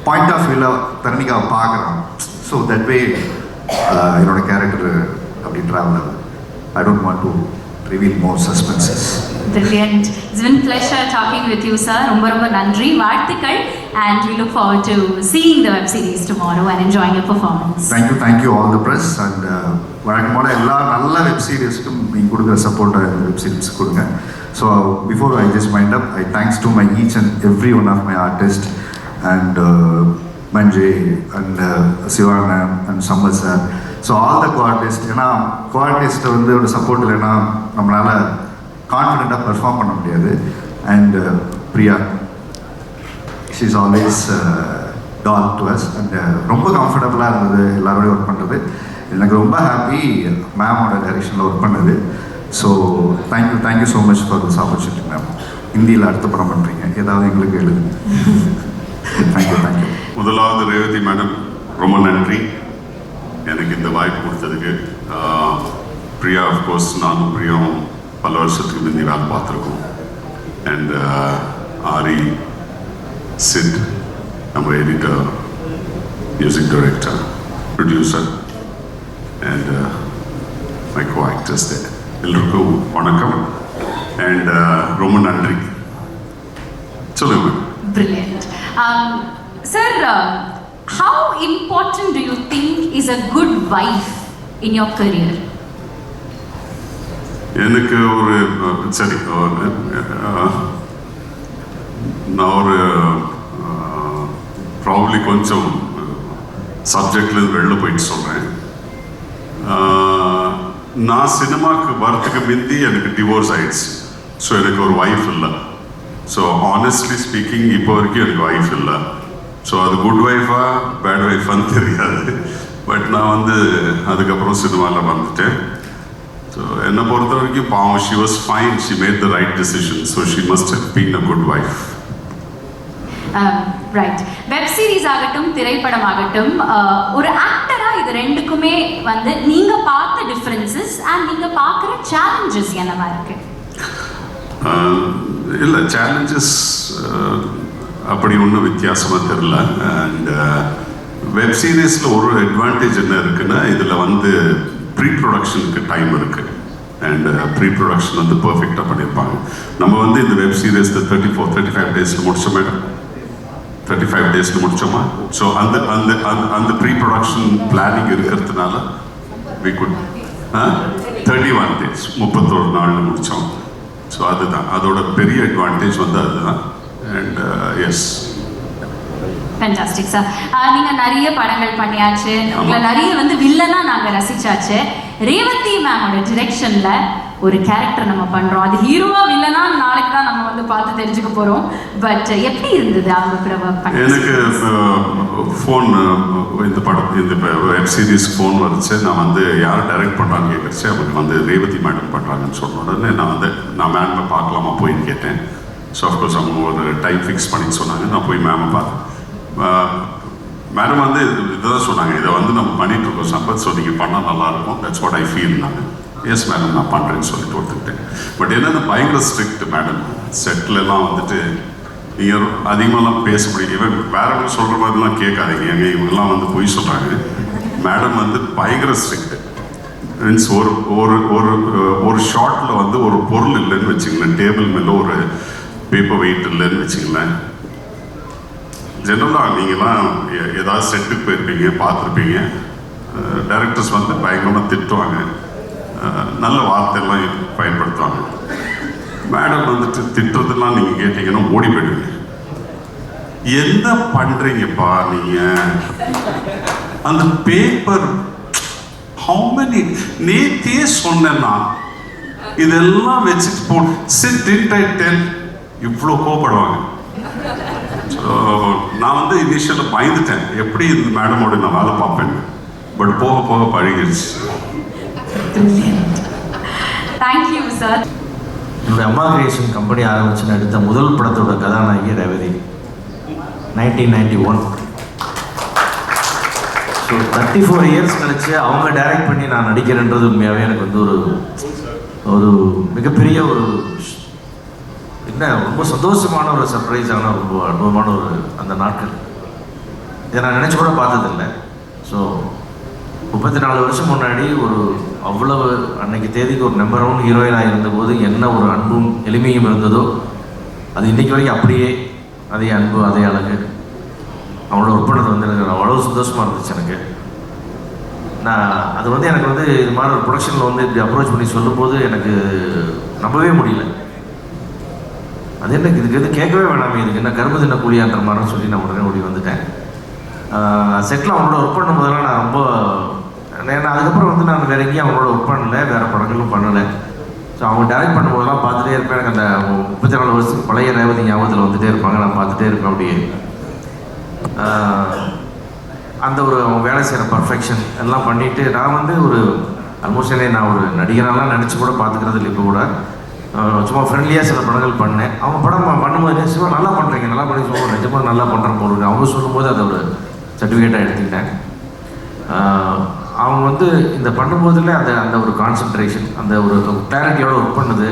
பாயிண்ட் ஆஃப் வியூவில் தரணிகாவை பார்க்குறான். ஸோ தட் வே என்னோட கேரக்டர் அப்படி ட்ராவல் ஆகுது. ஐ don't want to reveal more suspenses. Brilliant. It's been pleasure talking with you, sir. ரொம்ப ரொம்ப நன்றி, வாழ்த்துக்கள், and we look forward to seeing the web series tomorrow and enjoying your performance. Thank you all the press and வழக்கமான எல்லா நல்ல web சீரிஸ்க்கும் நீங்கள் கொடுக்குற சப்போர்ட்டை இந்த வெப் சீரிஸ் கொடுங்க. So before I just mind up, I thanks to my each and every one of my artist and Manje and Sivana and Sampath sir. So all the coartist, ஏன்னா கோஆர்டிஸ்ட்டை வந்து ஒரு சப்போர்ட் இல்லைன்னா நம்மளால் கான்ஃபிடெண்ட்டாக பெர்ஃபார்ம் பண்ண முடியாது. And Priya, she is always tall to us and ரொம்ப கம்ஃபர்டபுளாக இருந்தது எல்லாரோடையும் ஒர்க் பண்ணுறது. எனக்கு ரொம்ப ஹாப்பி மேமோட டைரெக்ஷனில் ஒர்க் பண்ணது. So thank you so much for this opportunity ma'am. ஹிந்தியில் அடுத்த படம் பண்ணுறீங்க, ஏதாவது எங்களுக்கு எழுது. தேங்க்யூ. முதலாவது ரேவதி மேடம் ரொம்ப நன்றி எனக்கு இந்த வாய்ப்பு கொடுத்ததுக்கு. பிரியா ஆஃப்கோர்ஸ் நானும் பிரியாவும் பல வருஷத்துக்கு முந்தி வேலை பார்த்துருக்கோம். அண்ட் ஆரி, சிட், நம்ம editor, music director, producer and my co actors எல்லோருக்கும் வணக்கம் அண்ட் ரொம்ப நன்றி. சொல்லுங்க. Brilliant. Sir, how important do you think is a good wife in your career? எனக்கு ஒரு சரி, நான் ஒரு ப்ராபப்ளி கொஞ்சம் சப்ஜெக்ட்லேருந்து வெளில போயிட்டு சொல்கிறேன். நான் சினிமாவுக்கு வரத்துக்கு முந்தி எனக்கு டிவோர்ஸ் ஆயிடுச்சு. ஸோ எனக்கு ஒரு ஒய்ஃப் இல்லை. ஸோ ஆனஸ்ட்லி ஸ்பீக்கிங் இப்போ வரைக்கும் எனக்கு ஒய்ஃப் இல்லை. ஸோ அது குட் ஒய்ஃபா பேட் ஒய்ஃபான்னு தெரியாது. பட் நான் வந்து அதுக்கப்புறம் சினிமாவில் வந்துட்டேன். ஸோ என்னை பொறுத்த வரைக்கும் பாவம், she was fine, she made the right decision. So she must have been a good wife. Right. Web series ஆகட்டும், திரைப்படம் ஆகட்டும், ஒரு ஆக்டரா இது ரெண்டுக்குமே வந்து நீங்க பார்த்த டிஃபரன்சஸ் அண்ட் நீங்க பார்க்குற சேலஞ்சஸ் என்னவா இருக்கு? இல்லை, சேலஞ்சஸ் அப்படி ஒன்றும் வித்தியாசமாக தெரில. அண்ட் வெப் சீரிஸில் ஒரு அட்வான்டேஜ் என்ன இருக்குன்னா, இதில் வந்து ப்ரீ ப்ரொடக்ஷனுக்கு டைம் இருக்குது. அண்ட் ப்ரீ ப்ரொடக்ஷன் வந்து பர்ஃபெக்டாக பண்ணியிருப்பாங்க. நம்ம வந்து இந்த வெப் சீரிஸ் 35 டேஸில் முடிச்சோம் மேடம். 35 டேஸில் முடித்தோமா? ஸோ அந்த அந்த அந்த ப்ரீ ப்ரொடக்ஷன் பிளானிங் இருக்கிறதுனால வி குட் 31 டேஸ் 31 நாளில் முடித்தோம். ஸோ அதுதான் அதோட பெரிய அட்வான்டேஜ் வந்து அதுதான். And yes, fantastic sir. நீங்கள் நிறைய படங்கள் பண்ணியாச்சு, உங்களை நிறைய வந்து வில்லனா நாங்கள் ரசிச்சாச்சு. ரேவதி மேமோட டிரெக்ஷனில் ஒரு கேரக்டர் நம்ம பண்ணுறோம், அது ஹீரோவா வில்லனா நாளைக்கு தான் நம்ம வந்து பார்த்து தெரிஞ்சுக்க போகிறோம். பட் எப்படி இருந்தது அவங்க கூட ஒர்க் பண்ண? எனக்கு ஃபோன் இந்த படம் இந்த வெப் சீரிஸ் ஃபோன் வந்துச்சு. நான் வந்து யார் டைரக்ட் பண்ணுறான்னு கேட்குறச்சு, அவருக்கு வந்து ரேவதி மேடம் பண்ணுறாங்கன்னு சொன்ன உடனே நான் மேமை பார்க்கலாமா போயின்னு கேட்டேன். ஸோ அஃப்கோர்ஸ் அவங்க ஒரு டைம் ஃபிக்ஸ் பண்ணி சொன்னாங்க. நான் போய் மேமை பார்த்தேன். மேடம் வந்து இதுதான் சொன்னாங்க, இதை வந்து நம்ம பண்ணிட்டு இருக்கோம் சம்பத், ஸோ நீங்கள் பண்ணால் நல்லாயிருக்கும், தட்ஸ் வாட் ஐ ஃபீல். நான் எஸ் மேடம் நான் பண்ணுறேன்னு சொல்லிட்டு ஒத்துக்கிட்டேன். பட் என்னென்ன பயங்கர ஸ்ட்ரிக்ட் மேடம். செட்லலாம் வந்துட்டு நீங்கள் அதிகமாகலாம் பேச முடியும். இவன் வேறவங்க சொல்கிற மாதிரிலாம் கேட்காதீங்க, எங்கள் இவங்கெல்லாம் வந்து பொய் சொல்கிறாங்க. மேடம் வந்து பயங்கர ஸ்ட்ரிக்ட். மீன்ஸ் ஒரு ஒரு ஒரு ஒரு ஷார்ட்டில் வந்து ஒரு பொருள் இல்லைன்னு வச்சுங்களேன், டேபிள் மேலே ஒரு பேப்பர் வெயிட் இல்லைன்னு வச்சுங்களேன். ஜென்ரலாக நீங்கள்லாம் ஏதாவது செட்டுக்கு போயிருப்பீங்க, பார்த்துருப்பீங்க. டைரக்டர்ஸ் வந்து பயங்கரமாக திட்டுவாங்க, நல்ல வார்த்தையெல்லாம் பயன்படுத்துவாங்க. மேடம் வந்துட்டு திட்டுறதெல்லாம் நீங்கள் கேட்டீங்கன்னா ஓடி போயிடுவீங்க. என்ன பண்ணுறீங்கப்பா நீங்கள்? அந்த பேப்பர் ஹவு மெனி நேத்தே சொன்னேன்னா இதெல்லாம் வச்சுட்டு போ சிட் இன் டைட் இவ்வளோ கோவப்படுவாங்க. ஸோ நான் வந்து இனிஷியலாக பயந்துட்டேன், எப்படி இந்த மேடமோட நான் வேலை பார்ப்பேன். பட் போக போக பழகிடுச்சு. Thank you sir. என்னுடைய அம்மா கிரியேஷன் கம்பெனி ஆரம்பிச்சு எடுத்த முதல் படத்தோட கதாநாயகி ரேவதி, 1991. ஸோ 34 இயர்ஸ் கழிச்சு அவங்க டைரக்ட் பண்ணி நான் நடிக்கிறேன்றது உண்மையாகவே எனக்கு வந்து ஒரு மிகப்பெரிய ஒரு என்ன ரொம்ப சந்தோஷமான ஒரு சர்ப்ரைஸான ரொம்ப அனுபவமான ஒரு அந்த நாட்கள். இதை நான் நினச்சி கூட பார்த்ததில்லை. ஸோ 34 வருஷம் முன்னாடி ஒரு அவ்வளவு அன்னைக்கு தேதிக்கு ஒரு நம்பர் 1 ஹீரோயினாக இருந்தபோது என்ன ஒரு அன்பும் எளிமையும் இருந்ததோ அது இன்றைக்கு வரைக்கும் அப்படியே அதே அன்பு அதே அழகு. அவங்களோட ஒர்க் பண்ணது வந்து எனக்கு அவ்வளோ சந்தோஷமாக இருந்துச்சு எனக்கு. நான் அது வந்து எனக்கு வந்து இது மாதிரி ஒரு ப்ரொடக்ஷனில் வந்து இப்படி அப்ரோச் பண்ணி சொல்லும்போது எனக்கு நம்பவே முடியல. அது எனக்கு இதுக்கு எது கேட்கவே வேணாமே, இதுக்கு என்ன கரும்பு தின்ன கூலியான்ற மாதிரின்னு சொல்லி நான் உடனே ஓடி வந்துட்டேன். செட்டில் அவங்களோட ஒர்க் பண்ணும்போதெல்லாம் நான் ரொம்ப ஏன்னா அதுக்கப்புறம் வந்து நான் வேறு எங்கேயும் அவங்களோட ஒர்க் பண்ணலை, வேறு படங்களும் பண்ணலை. ஸோ அவங்க டைரக்ட் பண்ணும்போதெல்லாம் பார்த்துட்டே இருப்பேன். எனக்கு அந்த 34 வருஷத்துக்கு பழைய ரேவதி ஞாபகத்தில் வந்துகிட்டே இருப்பாங்க, நான் பார்த்துட்டே இருப்பேன். அப்படியே அந்த ஒரு அவங்க வேலை செய்கிற பர்ஃபெக்ஷன் எல்லாம் பண்ணிவிட்டு நான் வந்து ஒரு ஆல்மோஸ்ட் நான் ஒரு நடிகரெல்லாம் நினச்சி கூட பார்த்துக்கிறது இல்லை. இப்போ கூட சும்மா ஃப்ரெண்ட்லியாக சில படங்கள் பண்ணேன். அவங்க படம் பண்ணும்போது சும்மா நல்லா பண்ணுறீங்க, நல்லா பண்ணி சொல்லுவோம், நிஜமாக நல்லா பண்ணுறேன் போடுங்க அவங்க சொல்லும்போது அதை ஒரு சர்டிஃபிகேட்டாக எடுத்துக்கிட்டேன். அவங்க வந்து இந்த பண்ணும்போதில் அந்த அந்த ஒரு கான்சன்ட்ரேஷன், அந்த ஒரு கிளாரிட்டியோடு ஒர்க் பண்ணுது.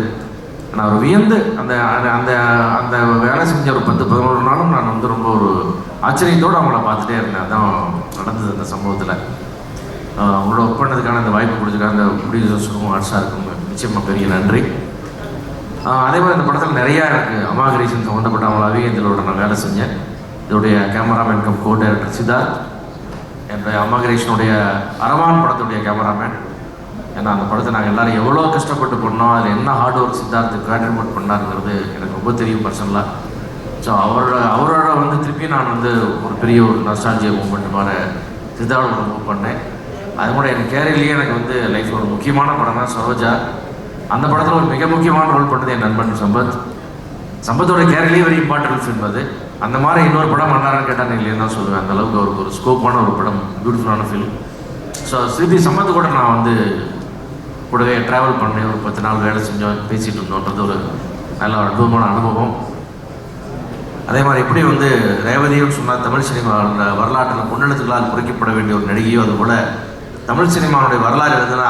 நான் ஒரு வியந்து அந்த அந்த அந்த வேலை செஞ்ச ஒரு 10-11 நாளும் நான் வந்து ரொம்ப ஒரு ஆச்சரியத்தோடு அவங்கள பார்த்துட்டே இருந்தேன். அதான் நடந்தது அந்த சம்பவத்தில். அவங்களோட ஒர்க் பண்ணதுக்கான அந்த வாய்ப்பு கொடுத்துருக்காங்க அந்த ப்ரொடியூசர்ஸுக்கும் ஆர்ட்ஸாருக்கும் நிச்சயமாக பெரிய நன்றி. அதே மாதிரி இந்த படத்தில் நிறையா இருக்குது அமாகரேஷன் சம்மந்தப்பட்டவங்களாகவே இதோட நான் வேலை செஞ்சேன். இதோடைய cameraman come co director Siddharth, என்னுடைய அமாகரேஷனுடைய அரவான் படத்துடைய கேமராமேன். ஏன்னா அந்த படத்தை நாங்கள் எல்லோரும் எவ்வளோ கஷ்டப்பட்டு பண்ணோம், அதில் என்ன ஹார்ட் ஒர்க் சித்தார்த்து கான்ட்ரிபியூட் பண்ணாருங்கிறது எனக்கு ரொம்ப தெரியும் பர்சனலாக. ஸோ அவரோட வந்து திருப்பி நான் வந்து ஒரு பெரிய ஒரு நஸ்டால்ஜியா மூவ்மெண்ட் மாதிரி சித்தார்த்தோட மூவ் பண்ணேன். அது கூட என் கேரியர்லேயே எனக்கு வந்து லைஃப்பில் ஒரு முக்கியமான படம் தான் சரோஜா. அந்த படத்தில் ஒரு மிக முக்கியமான ரோல் பண்ணது என் நண்பன் சம்பத்தோட கேரியர்லேயே வெரி இம்பார்ட்டன்ட் ஃபிலிம் அது. அந்த மாதிரி இன்னொரு படம் பண்ணாருன்னு கேட்டால் நான் இல்லைன்னு தான் சொல்லுவேன். அந்தளவுக்கு அவருக்கு ஒரு ஸ்கோப்பான ஒரு படம், பியூட்டிஃபுல்லான ஃபிலிம். ஸோ ஸ்ரீதி சம்பத்து கூட நான் வந்து கூடவே ட்ராவல் பண்ணேன், ஒரு 10 நாள் வேலை செஞ்சோம், பேசிகிட்டு இருந்தோன்றது ஒரு நல்ல அற்புதமான அனுபவம். அதே மாதிரி எப்படி வந்து ரேவதியும் சொன்னால் தமிழ் சினிமாவோட வரலாற்றில் முன்னெடுத்துகளால் குறிக்கப்பட வேண்டிய ஒரு நடிகையோ, அதுபோல் தமிழ் சினிமாவுடைய வரலாறு எழுதுனா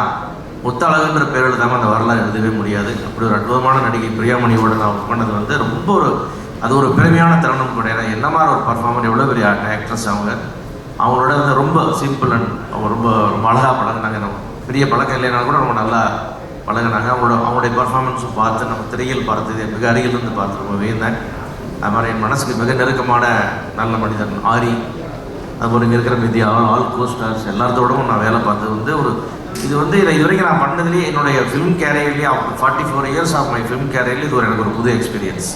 முத்தழகுன்ற பேர் எழுதாமல் அந்த வரலாறு எழுதவே முடியாது. அப்படி ஒரு அற்புதமான நடிகை பிரியாமணியோடு நான் ஒர்க் பண்ணது வந்து ரொம்ப ஒரு அது ஒரு பெருமையான தருணம் கூட. ஏன்னா என்ன மாதிரி ஒரு பர்ஃபார்மர், எவ்வளோ பெரிய ஆக்ட்ரஸ் அவங்களோட வந்து ரொம்ப சிம்பிள் அண்ட் அவங்க ரொம்ப ரொம்ப அழகாக பழகினாங்க. பெரிய பழக்கம் இல்லைனாலும் கூட ரொம்ப நல்லா பழகினாங்க. அவங்களுடைய பர்ஃபார்மன்ஸும் பார்த்து நம்ம திரையில் பார்த்தது மிக அருகிலிருந்து பார்த்து ரொம்ப வியந்தேன். அது மாதிரி என் மனசுக்கு மிக நெருக்கமான நல்ல மனிதன் ஆரி, அதுபோல் இங்கே இருக்கிற வித்யா, ஆல் கோஸ்டார்ஸ் எல்லாத்தோடவும் நான் வேலை பார்த்தது வந்து ஒரு இது வந்து இது வரைக்கும் நான் பண்ணதுலேயே என்னுடைய ஃபிலிம் கேரியர்லேயே 44 இயர்ஸ் ஆஃப் மை ஃபிலிம் கேரியர்லேயே இது எனக்கு ஒரு புது எக்ஸ்பீரியன்ஸ்.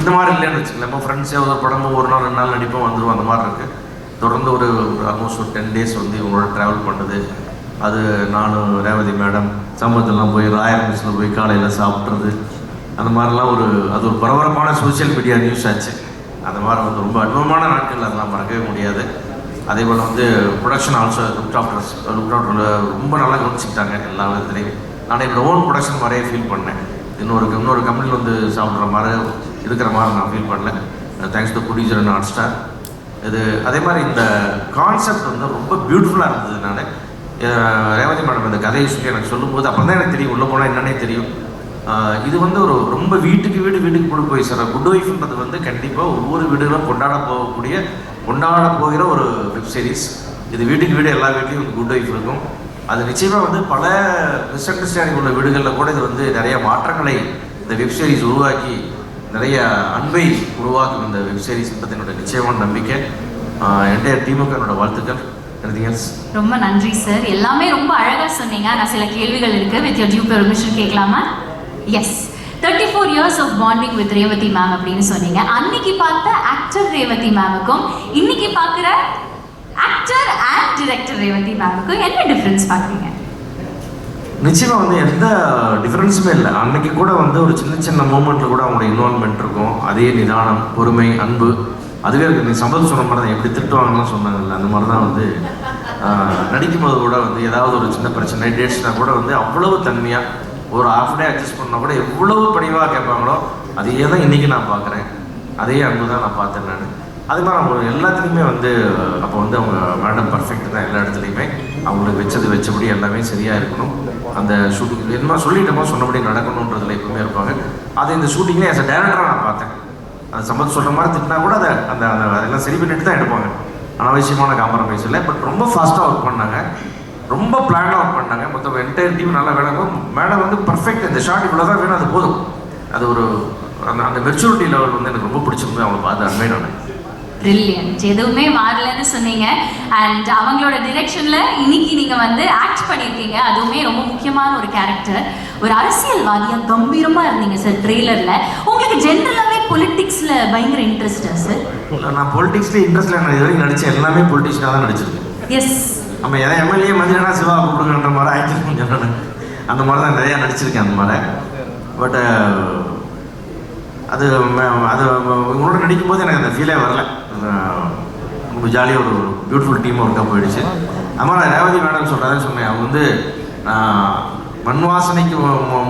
இந்த மாதிரி இல்லைன்னு வச்சுக்கல, நம்ம ஃப்ரெண்ட்ஸே ஒரு படமும் ஒரு நாள் 2 நாள் நடிப்போம் வந்துடுவோம், அந்த மாதிரி இருக்குது. தொடர்ந்து ஒரு ஆல்மோஸ்ட் ஒரு 10 டேஸ் வந்து இவங்களோட ட்ராவல் பண்ணுது. அது நானும் ரேவதி மேடம் சம்பவத்தெல்லாம் போய் ராயல் மிஸ்ஸில் போய் காலையில் சாப்பிட்றது, அந்த மாதிரிலாம் அது ஒரு பரபரப்பான சோஷியல் மீடியா நியூஸ் ஆச்சு. அந்த மாதிரி வந்து ரொம்ப அற்புதமான நாட்கள், அதெல்லாம் மறக்கவே முடியாது. அதே போல் வந்து ப்ரொடக்ஷன் ஆல்சோ லுக்டாப்டரில் ரொம்ப நல்லா கவனிச்சுக்கிட்டாங்க எல்லா விதத்துலேயும். நான் என்னோட ஓன் ப்ரொடக்ஷன் மாதிரியே ஃபீல் பண்ணேன். இன்னொரு கம்பெனியில் வந்து சாப்பிட்ற மாதிரி இருக்கிற மாதிரி நான் ஃபீல் பண்ணல. Thanks to producer and hot star. இது அதே மாதிரி இந்த கான்செப்ட் வந்து ரொம்ப பியூட்டிஃபுல்லாக இருந்தது. நான் ரேவதி மேடம் இந்த கதையை சொல்லி எனக்கு சொல்லும்போது அப்போ தான் எனக்கு தெரியும், உள்ளே போனால் என்னன்னே தெரியும். இது வந்து ஒரு ரொம்ப வீட்டுக்கு கொண்டு போய் சார் குட் ஒய்ஃப்ன்றது வந்து கண்டிப்பாக ஒவ்வொரு வீடுகளும் கொண்டாட போகிற ஒரு வெப் சீரிஸ். இது வீட்டுக்கு வீடு எல்லா வீட்லேயும் குட் ஒய்ஃப் இருக்கும். அது நிச்சயமாக வந்து பல மிஸ் அண்டர்ஸ்டாண்டிங் உள்ள வீடுகளில் கூட இது வந்து நிறைய மாற்றங்களை இந்த வெப் சீரிஸ் உருவாக்கி நிறைய அன்பை உருவாக்கும் இந்த வெப் சீரிஸ்ன்றது என்னோட நிச்சயமான நம்பிக்கை. என்டையர் டீமுக்கு என்னோட வாழ்த்துக்கள். ரொம்ப நன்றி சார், எல்லாமே ரொம்ப அழகாக சொன்னீங்க. நான் சில கேள்விகள் இருக்குது, வித் யோர் டியூ பெர்மிஷன் கேட்கலாமா? Yes. 34 years of bonding with Revathi ma'am அப்படின்னு சொன்னீங்க. அன்னைக்கு பார்த்த ஆக்டர் ரேவதி மேமுக்கும் இன்னைக்கு பார்க்குற ஆக்டர் அண்ட் டிரெக்டர் ரேவதி மேமுக்கும் என்ன டிஃப்ரென்ஸ் பார்க்குறீங்க? நிச்சயமாக வந்து எந்த டிஃப்ரென்ஸுமே இல்லை. அன்னைக்கு கூட வந்து ஒரு சின்ன மூமெண்ட்டில் கூட அவங்களோட இன்வால்மெண்ட் இருக்கும். அதே நிதானம், பொறுமை, அன்பு அதுவே இருக்குது. நீ சம்பளம் சொன்ன மாதிரி தான் எப்படி திட்டுவாங்கலாம் சொன்னாங்கல்ல, அந்த மாதிரி தான் வந்து நடிக்கும்போது கூட வந்து ஏதாவது ஒரு சின்ன பிரச்சனை டேட்ஸ்னால் கூட வந்து அவ்வளவு தன்மையாக ஒரு ஹாஃப் டே அட்ஜஸ்ட் பண்ணால் கூட எவ்வளவு பணிவாக கேட்பாங்களோ அதையே தான் இன்றைக்கி நான் பார்க்குறேன். அதே அன்பு தான் நான் பார்த்தேன் நான். அது மாதிரி அவங்க எல்லாத்துலேயுமே வந்து அப்போ வந்து அவங்க மேடம் பர்ஃபெக்ட் தான் எல்லா இடத்துலையுமே. அவங்களுக்கு வச்சபடி எல்லாமே சரியாக இருக்கணும். அந்த ஷூட்டிங் என்ன சொல்லிட்டோமோ சொன்னபடி நடக்கணுன்றதுல எப்பவுமே இருப்பாங்க. அதை இந்த ஷூட்டிங்லேயே ஆஸ் அ டேரக்டராக நான் பார்த்தேன். அது சம்பந்தம் சொல்கிற மாதிரி திட்டினா கூட அதை அதெல்லாம் சரி பண்ணிட்டு தான் எடுப்பாங்க. அனாவசியமான காம்ப்ரமைஸ் இல்லை. பட் ரொம்ப ஃபாஸ்ட்டாக ஒர்க் பண்ணாங்க, ரொம்ப பிளானாக ஒர்க் பண்ணாங்க. மொத்தம் என்டையர் டீம் நல்லா வேலை. மேடம் வந்து பர்ஃபெக்ட், இந்த ஷார்ட் இவ்வளோ தான் வேணும், அது போதும். அது ஒரு அந்த மெச்சூரிட்டி லெவல் வந்து எனக்கு ரொம்ப பிடிச்சிருந்து அவங்களை பார்த்து அட்மைர் ஆனேன். பிரில்லியன்ட். எதுவுமே மாறலன்னு சொன்னீங்க. அண்ட் அவங்களோட டிரெக்ஷன்ல இன்னைக்கு நீங்க வந்து ஆக்ட் பண்ணியிருக்கீங்க. அதுவுமே ரொம்ப முக்கியமான ஒரு கேரக்டர். ஒரு அரசியல்வாதியா கம்பீரமா இருந்தீங்க சார் ட்ரெய்லர்ல. உங்களுக்கு ஜென்ரலாவே பொலிட்டிக்ஸ்ல பயங்கர இன்ட்ரெஸ்டா சார்? நான் பொலிட்டிக்ஸ்லேயே இன்ட்ரெஸ்ட் இல்லை. நான் இது வரைக்கும் நடிச்ச எல்லாமே பொலிட்டிஷியனாக தான் நடிச்சிருக்கேன். எஸ். நம்ம எதாவது எம்எல்ஏ மந்திரனா சிவா கூப்பிடுங்கன்ற மாதிரி ஆக்டிங் சொன்னேன். அந்த மாதிரி தான் நிறையா நடிச்சிருக்கேன் அந்த மாதிரி. பட் அது உங்களோட நடிக்கும்போது எனக்கு அந்த ஃபீலே வரல. ரொம்ப ஜாலியாக ஒரு பியூட்டிஃபுல் டீம் ஒர்க்காக போயிடுச்சு. அம்மா ரேவதி மேடம் சொல்கிறதே சொன்னேன். அவங்க வந்து மண் வாசனைக்கு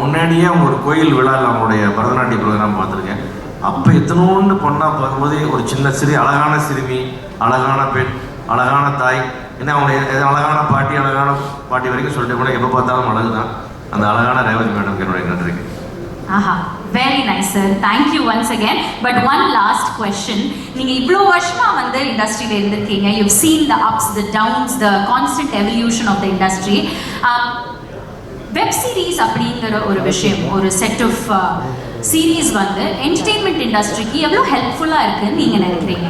முன்னாடியே அவங்க ஒரு கோயில் விழாவில் அவங்களுடைய பரதநாட்டிய ப்ரோக்ராம் பார்த்துருக்கேன். அப்போ எத்தனோன்னு பொண்ணாக பார்க்கும்போது ஒரு சின்ன அழகான சிறுமி, அழகான பெண், அழகான தாய், ஏன்னா அவங்க அழகான பாட்டி வரைக்கும் சொல்லிட்டு போனால் எப்போ பார்த்தாலும் அழகு தான். அந்த அழகான ரேவதி மேடம் என்னுடைய நன்றி. ஆஹா, very nice sir. Thank you once again. But one last question. நீங்கள் இவ்வளோ வருஷமாக வந்து இண்டஸ்ட்ரியில் இருந்திருக்கீங்க. You seen the ups, the downs, the constant evolution of the industry. Web series அப்படிங்கிற ஒரு விஷயம், ஒரு செட் ஆஃப் சீரீஸ் வந்து என்டர்டெயின்மெண்ட் இண்டஸ்ட்ரிக்கு எவ்வளோ ஹெல்ப்ஃபுல்லாக இருக்குன்னு நீங்கள் நினைக்கிறீங்க?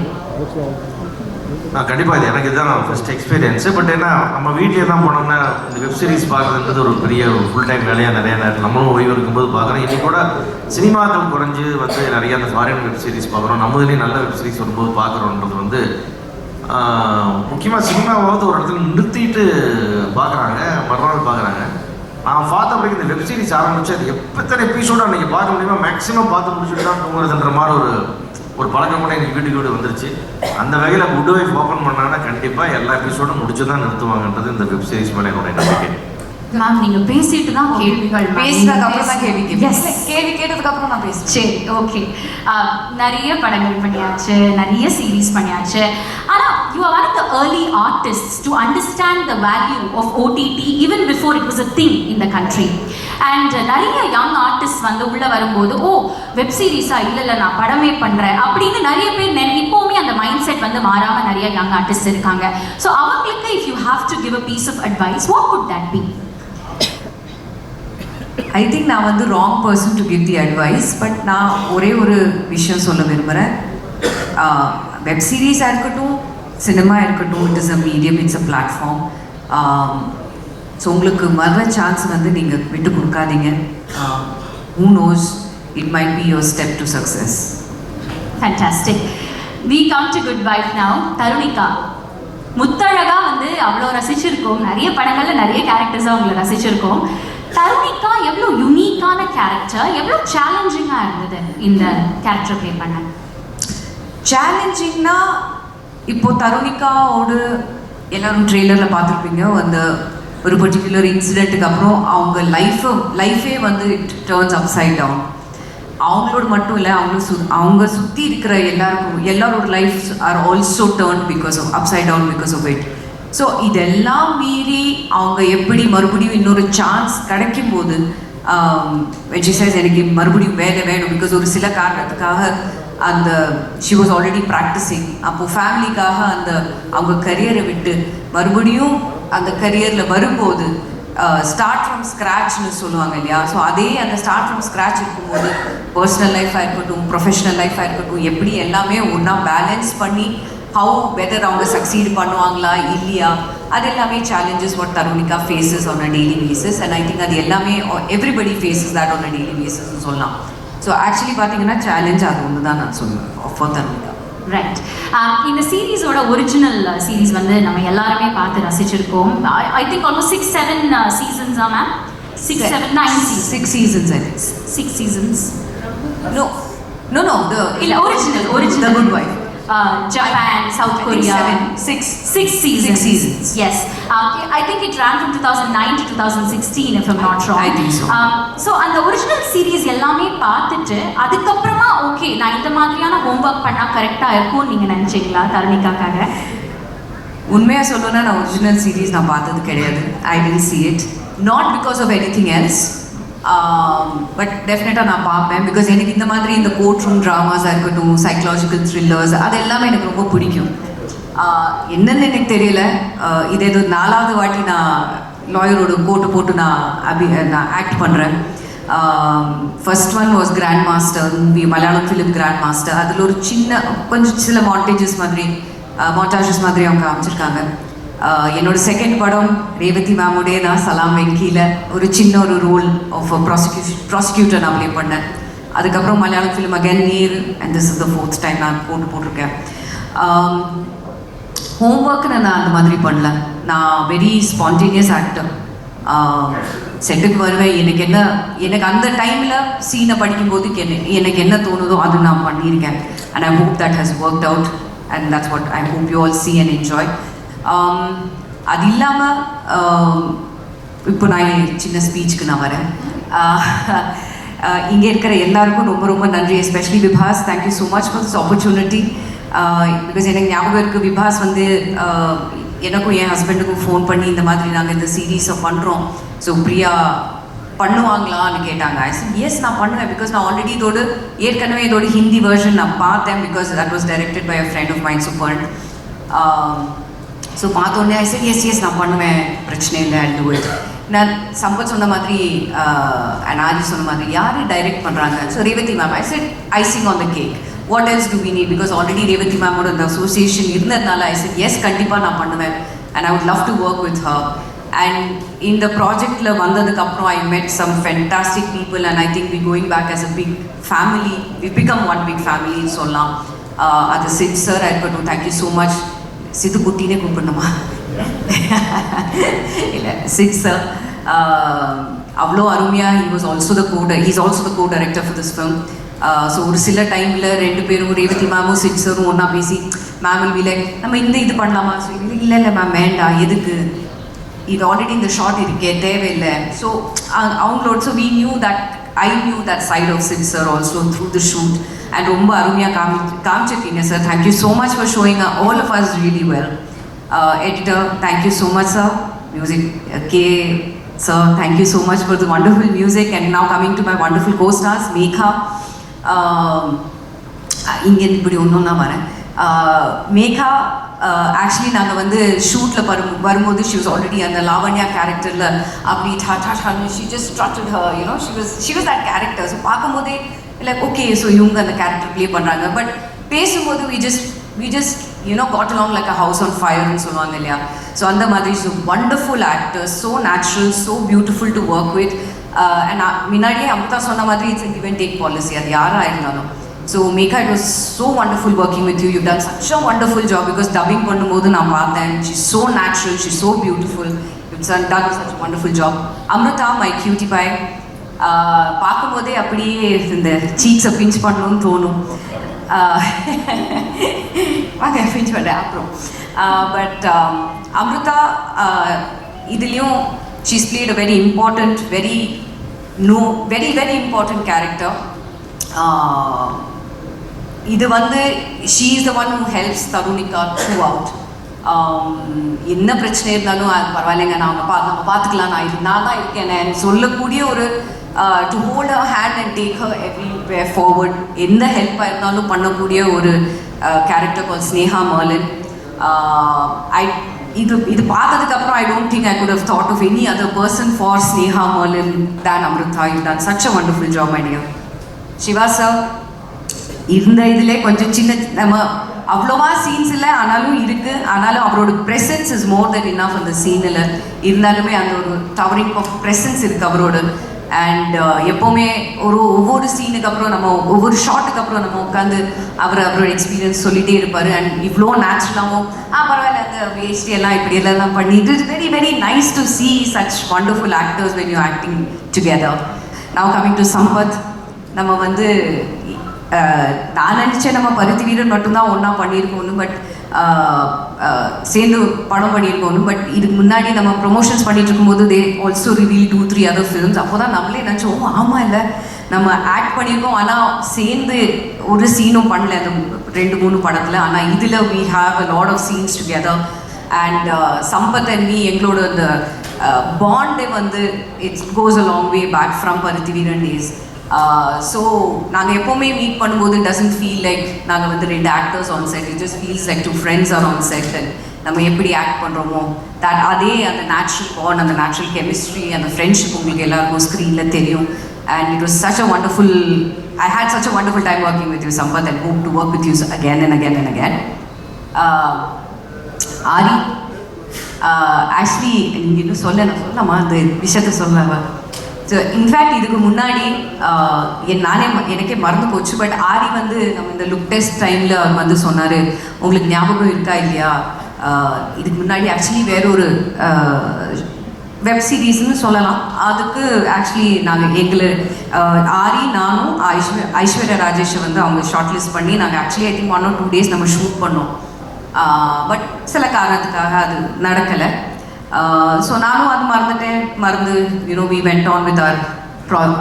கண்டிப்பாக இது எனக்கு இதுதான் ஃபஸ்ட் எக்ஸ்பீரியன்ஸு. பட் ஏன்னா நம்ம வீட்டிலே தான் போனோம்னா இந்த வெப் சீரிஸ் பார்க்குறதுன்றது ஒரு பெரிய ஃபுல் டைம் வேலையாக நிறையா நேரம் நம்மளும் ஓய்வு இருக்கும்போது பார்க்குறோம். இன்றைக்கி கூட சினிமாக்கள் குறைஞ்சி வந்து நிறையா அந்த ஃபாரின் வெப் சீரிஸ் பார்க்குறோம். நம்மதுலேயும் நல்ல வெப் சீரிஸ் வரும்போது பார்க்குறோன்றது வந்து முக்கியமாக சினிமாவாவது ஒரு இடத்துல நிறுத்திட்டு பார்க்குறாங்க, மறுநாள் பார்க்குறாங்க. நான் பார்த்த பிறகு இந்த வெப் சீரிஸ் ஆரம்பித்து அது எப்போத்தனை எபிசோடு அன்றைக்கி பார்க்க முடியுமா மேக்ஸிமம் பார்த்து முடிச்சுட்டு தான் தூங்குறதுன்ற மாதிரி ஒரு பழக்கம் கூட எங்கள் வீட்டுக்கு வந்துருச்சு. அந்த வகையில் குட் வைஃப் ஓப்பன் பண்ணாங்கன்னா கண்டிப்பாக எல்லா எபிசோடும் முடிச்சு தான் நிறுத்துவாங்கன்றது இந்த வெப் சீரிஸ் மேலே என்னுடைய நம்பிக்கை. மேம் நீங்கள் பேசிட்டு தான் கேள்விகள் பேசினதுக்கு அப்புறம் தான் கேள்வி கேள்வி கேட்டதுக்கு அப்புறம் நான் பேசுறேன். சரி, ஓகே. நிறைய படங்கள் பண்ணியாச்சு, நிறைய சீரீஸ் பண்ணியாச்சு. ஆனால் you are one of the early artist to understand the value of OTT even before it was a thing in the country. And நிறைய யங் ஆர்டிஸ்ட் வந்து உள்ளே வரும்போது வெப் சீரிஸா இல்லை நான் படமே பண்ணுறேன் அப்படின்னு நிறைய பேர் இப்போவுமே அந்த மைண்ட் செட் வந்து மாறாமல் நிறைய யங் ஆர்டிஸ்ட் இருக்காங்க. ஸோ அவங்களுக்கு if you have to give a piece of advice, what could that be? I think நான் வந்து wrong person to give the advice. But நான் ஒரே ஒரு விஷயம் சொல்ல விரும்புகிறேன். வெப் சீரிஸாக இருக்கட்டும், சினிமா இருக்கட்டும், it is a medium, it's a platform. So உங்களுக்கு வர்ற சான்ஸ் வந்து நீங்கள் விட்டு கொடுக்காதீங்க. Who knows, it might be your step to success. Fantastic. We come to good wife now. Tarunika, முத்தழகா வந்து அவ்வளோ ரசிச்சிருக்கோம். நிறைய படங்களில் நிறைய கேரக்டர்ஸாக அவங்களை ரசிச்சிருக்கோம். தருணிகா எவ்வளோ யூனிக்கான கேரக்டர், எவ்வளோ சேலஞ்சிங்காக இருந்தது இந்த கேரக்டர் ப்ளே பண்ண? சேலஞ்சிங்னா இப்போ தருணிகாவோடு எல்லாரும் ட்ரெய்லரில் பார்த்துருப்பீங்க. அந்த ஒரு பர்டிகுலர் இன்சிடெண்ட்டுக்கு அப்புறம் அவங்க லைஃபே வந்து இட் டர்ன்ஸ் அப்சைட் டவுன். அவங்களோட மட்டும் இல்லை, அவங்க சுற்றி இருக்கிற எல்லாரோட life are also turn because of upside down because of it. So இதெல்லாம் மீறி அவங்க எப்படி மறுபடியும் இன்னொரு சான்ஸ் கிடைக்கும் போது எனக்கு மறுபடியும் வேலை வேணும் பிகாஸ் ஒரு சில காரணத்துக்காக அந்த ஷி வாஸ் ஆல்ரெடி ப்ராக்டிஸிங். அப்போது ஃபேமிலிக்காக அவங்க கரியரை விட்டு மறுபடியும் அந்த கரியரில் வரும்போது ஸ்டார்ட் ஃப்ரம் ஸ்க்ராட்ச்னு சொல்லுவாங்க இல்லையா. ஸோ அந்த ஸ்டார்ட் ஃப்ரம் ஸ்க்ராட்ச் இருக்கும்போது பர்சனல் லைஃபாக இருக்கட்டும், ப்ரொஃபஷனல் லைஃபாக இருக்கட்டும், எப்படி எல்லாமே ஒன்றா பேலன்ஸ் பண்ணி வெதர் அவங்க சக்சீட் பண்ணுவாங்களா இல்லையா, அது எல்லாமே challenges what Tarunika faces on a daily basis. And I think அது எல்லாமே everybody faces that on a daily பேசிஸ்ன்னு சொல்லலாம். ஸோ ஆக்சுவலி பார்த்தீங்கன்னா சேலஞ்ச் அது ஒன்று தான் நான் சொல்லுவேன் ஃபார் தருணிகா. ரைட். இந்த சீரீஸோட ஒரிஜினல் சீரீஸ் வந்து நம்ம எல்லாருமே பார்த்து ரசிச்சிருக்கோம். ஐ திங்க் ஆல்மோஸ்ட் 6-7 சீசன்ஸா ma'am? 6-7-9 6 seasons I think. 6 seasons. No, இல்ல original The Good Wife. Japan, South Korea. 6 seasons. Yes. I think it ran from 2009 to 2016 if I'm not wrong. I think so. So அந்த original series எல்லாமே பார்த்துட்டு அதுக்கப்புறமா okay நான் இந்த மாதிரியான homework பண்ணால் கரெக்டாக இருக்கும்னு நீங்கள் நினச்சிங்களா தருணிகாக்காக? உண்மையாக சொல்லணும்னா நான் ஒரிஜினல் சீரீஸ் நான் பார்த்தது கிடையாது. I didn't see it. Not because of anything else. But டெஃபினட்டாக நான் பார்ப்பேன் பிகாஸ் எனக்கு இந்த மாதிரி இந்த கோர்ட் ரூம் ட்ராமாஸாக இருக்கட்டும், சைக்கலாஜிக்கல் த்ரில்லர்ஸ், அது எல்லாமே எனக்கு ரொம்ப பிடிக்கும். என்னன்னு எனக்கு தெரியல. இது ஏதோ 4வது வாட்டி நான் லாயரோட கோட்டு போட்டு நான் ஆக்ட் பண்ணுறேன். First one was grand master movie, Malayalam film grand master. அதில் ஒரு கொஞ்சம் சில மாண்டேஜஸ் மாதிரி அவங்க காமிச்சிருக்காங்க. என்னோட செகண்ட் படம் ரேவதி மேமுடைய நான் சலாம் வெங்கியில் ஒரு சின்ன ஒரு ரோல் ஆஃப் ப்ராசிக்யூட்டர் நான் ப்ளே பண்ணேன். அதுக்கப்புறம் மலையாளம் ஃபிலிம் அகேன் நீர் and this is the 4th time நான் போட்டிருக்கேன். ஹோம்ஒர்க்குன்னு நான் அந்த மாதிரி பண்ணல. நான் வெரி ஸ்பான்டேனியஸ் ஆக்டர். செட்டுக்கு வருவேன், எனக்கு அந்த டைமில் சீனை படிக்கும்போது எனக்கு என்ன தோணுதோ அது நான் பண்ணியிருக்கேன். And I hope that has worked out and that's what I hope you all see and enjoy. அது இல்லாமல் இப்போ நான் சின்ன ஸ்பீச்சுக்கு நான் வரேன். இங்கே இருக்கிற எல்லாருக்கும் ரொம்ப ரொம்ப நன்றி. Especially விபாஸ், thank you so much for this opportunity. Because எனக்கு ஞாபகம் இருக்குது, விபாஸ் வந்து எனக்கும் என் ஹஸ்பண்டுக்கும் ஃபோன் பண்ணி இந்த மாதிரி நாங்கள் இந்த சீரீஸை பண்ணுறோம், ஸோ பிரியா பண்ணுவாங்களான்னு கேட்டாங்க. ஐ said எஸ் நான் பண்ணுவேன், பிகாஸ் நான் ஆல்ரெடி ஏற்கனவே இதோட ஹிந்தி வெர்ஷன் நான் பார்த்தேன், because that was directed by a friend of mind super. So பார்த்தோன்னே ஐ said எஸ் நான் பண்ணுவேன், பிரச்சனை இல்லை, ஐ do it. நான் சம்பத் சொன்ன மாதிரி அண்ட் ஆரி சொன்ன மாதிரி யார் டைரக்ட் பண்ணுறாங்க? So Revathi ma'am. I said icing on the cake. What else do we need? Because already Revathi மேமோட அந்த அசோசியேஷன் இருந்ததுனால ஐ said எஸ் கண்டிப்பாக நான் பண்ணுவேன் and I would love to work with her. And இந்த ப்ராஜெக்டில் வந்ததுக்கப்புறம் I met some fantastic people and I think we're going back as a big family. We've become one big family சொல்லலாம். அது Sid sir இருக்கட்டும், thank you so much. சித்து குட்டினே கூப்பிடணுமா? இல்லை, Sid sir அவ்வளோ அருமையாக he's also the co-director for this film. So ஒரு சில டைமில் 2 பேரும் ரேவதி மேமும் சிட் சாரும் ஒன்றா பேசி மேம் விலை நம்ம இது பண்ணலாமா? ஸோ இல்லை மேம் வேண்டாம், எதுக்கு, இது ஆல்ரெடி இந்த ஷார்ட் இருக்கே, தேவையில்லை. ஸோ அவங்களோட so I knew that side of Sid sir also through the shoot. And ரொம்ப அருமையாக காமிச்சிருக்கீங்க சார். Thank you so much for showing all of us really well. Editor, thank you so much sir. Music, K sir, thank you so much for the wonderful music. And now coming to my wonderful co-stars, Megha. இங்கே இப்படி ஒன்றும் வரேன். Megha actually நாங்கள் வந்து ஷூட்டில் வரும்போது she was already அந்த லாவண்யா கேரக்டரில் அப்படி டான்னு she just strutted her, you know, she was that character. So பார்க்கும்போதே லைக் ஓகே, ஸோ இவங்க அந்த கேரக்டர் ப்ளே பண்ணுறாங்க. பட் பேசும்போது we just you know got along like a house on fire ன்னு சொல்லுவாங்க இல்லையா? ஸோ அந்த மாதிரி so wonderful actors, so natural, so beautiful to work with. And முன்னாடியே அமுதா சொன்ன மாதிரி it's a give and take policy, அது யாராக இருந்தாலும். So Megha, it was so wonderful working with you. You've done such a wonderful job because dubbing பண்ணும்போது நான் பார்த்தேன். She's so natural, she's so beautiful. You've done such a wonderful job. Amrita, my cutie pie. பார்க்கும்போதே அப்படியே இந்த சீக்ஸை pinch பண்ணணும்னு தோணும். வாங்க pinch பண்ணுறேன் அப்புறம். பட் Amrita, இதுலேயும் she's played a very important, very important character. இது வந்து she is the one who helps Tarunika throughout. என்ன பிரச்சனை இருந்தாலும் அது பரவாயில்லைங்க, நம்ம பார்த்துக்கலாம், நான் தான் இருக்கேன் சொல்லக்கூடிய ஒரு to hold her hand and take her everywhere forward. எந்த ஹெல்ப்பாக இருந்தாலும் பண்ணக்கூடிய ஒரு கேரக்டர் கால் ஸ்னேஹா மர்லின். இது பார்த்ததுக்கப்புறம் I don't think I could have thought of any other person for Sneha Merlin than Amrita. You've done such a wonderful job, my dear. Shiva sir, இந்த இதிலே கொஞ்சம் சின்ன நம்ம அவ்வளோவா சீன்ஸ் இல்லை, ஆனாலும் இருக்குது. ஆனாலும் அவரோட presence is more then enough அந்த சீனில். இருந்தாலுமே அந்த ஒரு டவரிங் ஆஃப் ப்ரெசன்ஸ் இருக்குது அவரோட. அண்ட் எப்போவுமே ஒவ்வொரு சீனுக்கு அப்புறம் நம்ம ஒவ்வொரு ஷாட்டுக்கு அப்புறம் நம்ம உட்காந்து அவரோட எக்ஸ்பீரியன்ஸ் சொல்லிகிட்டே இருப்பார். அண்ட் இவ்வளோ நேச்சுரலாகவும் பரவாயில்ல அந்த வேஸ்ட் எல்லாம் இப்படி எல்லாம் பண்ணிட்டு it's very very nice to see such wonderful actors when you're acting together. Now coming to Sampath, நம்ம வந்து நான் நினச்சேன் நம்ம பருத்தி வீரன் மட்டும்தான் ஒன்றா பண்ணியிருக்கோன்னு, பட் சேர்ந்து படம் பண்ணியிருக்கோன்னு. பட் இதுக்கு முன்னாடி நம்ம ப்ரொமோஷன்ஸ் பண்ணிட்டு இருக்கும்போது they also reveal 2-3 other films. அப்போ தான் நம்மளே நினச்சோம் ஆமாம் இல்லை நம்ம ஆக்ட் பண்ணியிருக்கோம், ஆனால் சேர்ந்து ஒரு சீனும் பண்ணல அந்த 2-3 படத்தில். ஆனால் இதில் we have a lot of scenes together. And Sampath and me, எங்களோட அந்த பாண்டே வந்து it goes a long way back from பருத்தி வீரன் days. ஸோ நாங்கள் எப்போவுமே மீட் பண்ணும்போது டசன்ட் ஃபீல் லைக் நாங்கள் வந்து 2 actors on set. It just feels like 2 friends are on set. And நம்ம எப்படி ஆக்ட் பண்ணுறோமோ அதே அந்த நேச்சுரல் பாண்ட், அந்த நேச்சுரல் கெமிஸ்ட்ரி, அந்த ஃப்ரெண்ட்ஷிப் உங்களுக்கு எல்லாருக்கும் ஸ்க்ரீனில் தெரியும். And it was such a wonderful, I had such a wonderful time working with you, Sampath, and hope to work with you again and again and again. Ari, actually, you know, சொல்லலாமா அந்த விஷயத்தை சொல்லவா? So in fact இதுக்கு முன்னாடி எனக்கே மறந்து போச்சு. But ஆரி வந்து நம்ம இந்த லுக் டெஸ்ட் டைமில் அவர் வந்து சொன்னார், உங்களுக்கு ஞாபகம் இருக்கா இல்லையா, இதுக்கு முன்னாடி ஆக்சுவலி வேற ஒரு வெப் சீரீஸ்னு சொல்லலாம். அதுக்கு ஆக்சுவலி நாங்கள் ஆரி, நானும் ஐஸ்வர்யா ராஜேஷை வந்து அவங்க ஷார்ட் லிஸ்ட் பண்ணி நாங்கள் actually I think 1 or 2 days நம்ம ஷூட் பண்ணோம். பட் சில காரணத்துக்காக அது நடக்கலை. ஸோ நானும் அது மறந்து you know we went on with our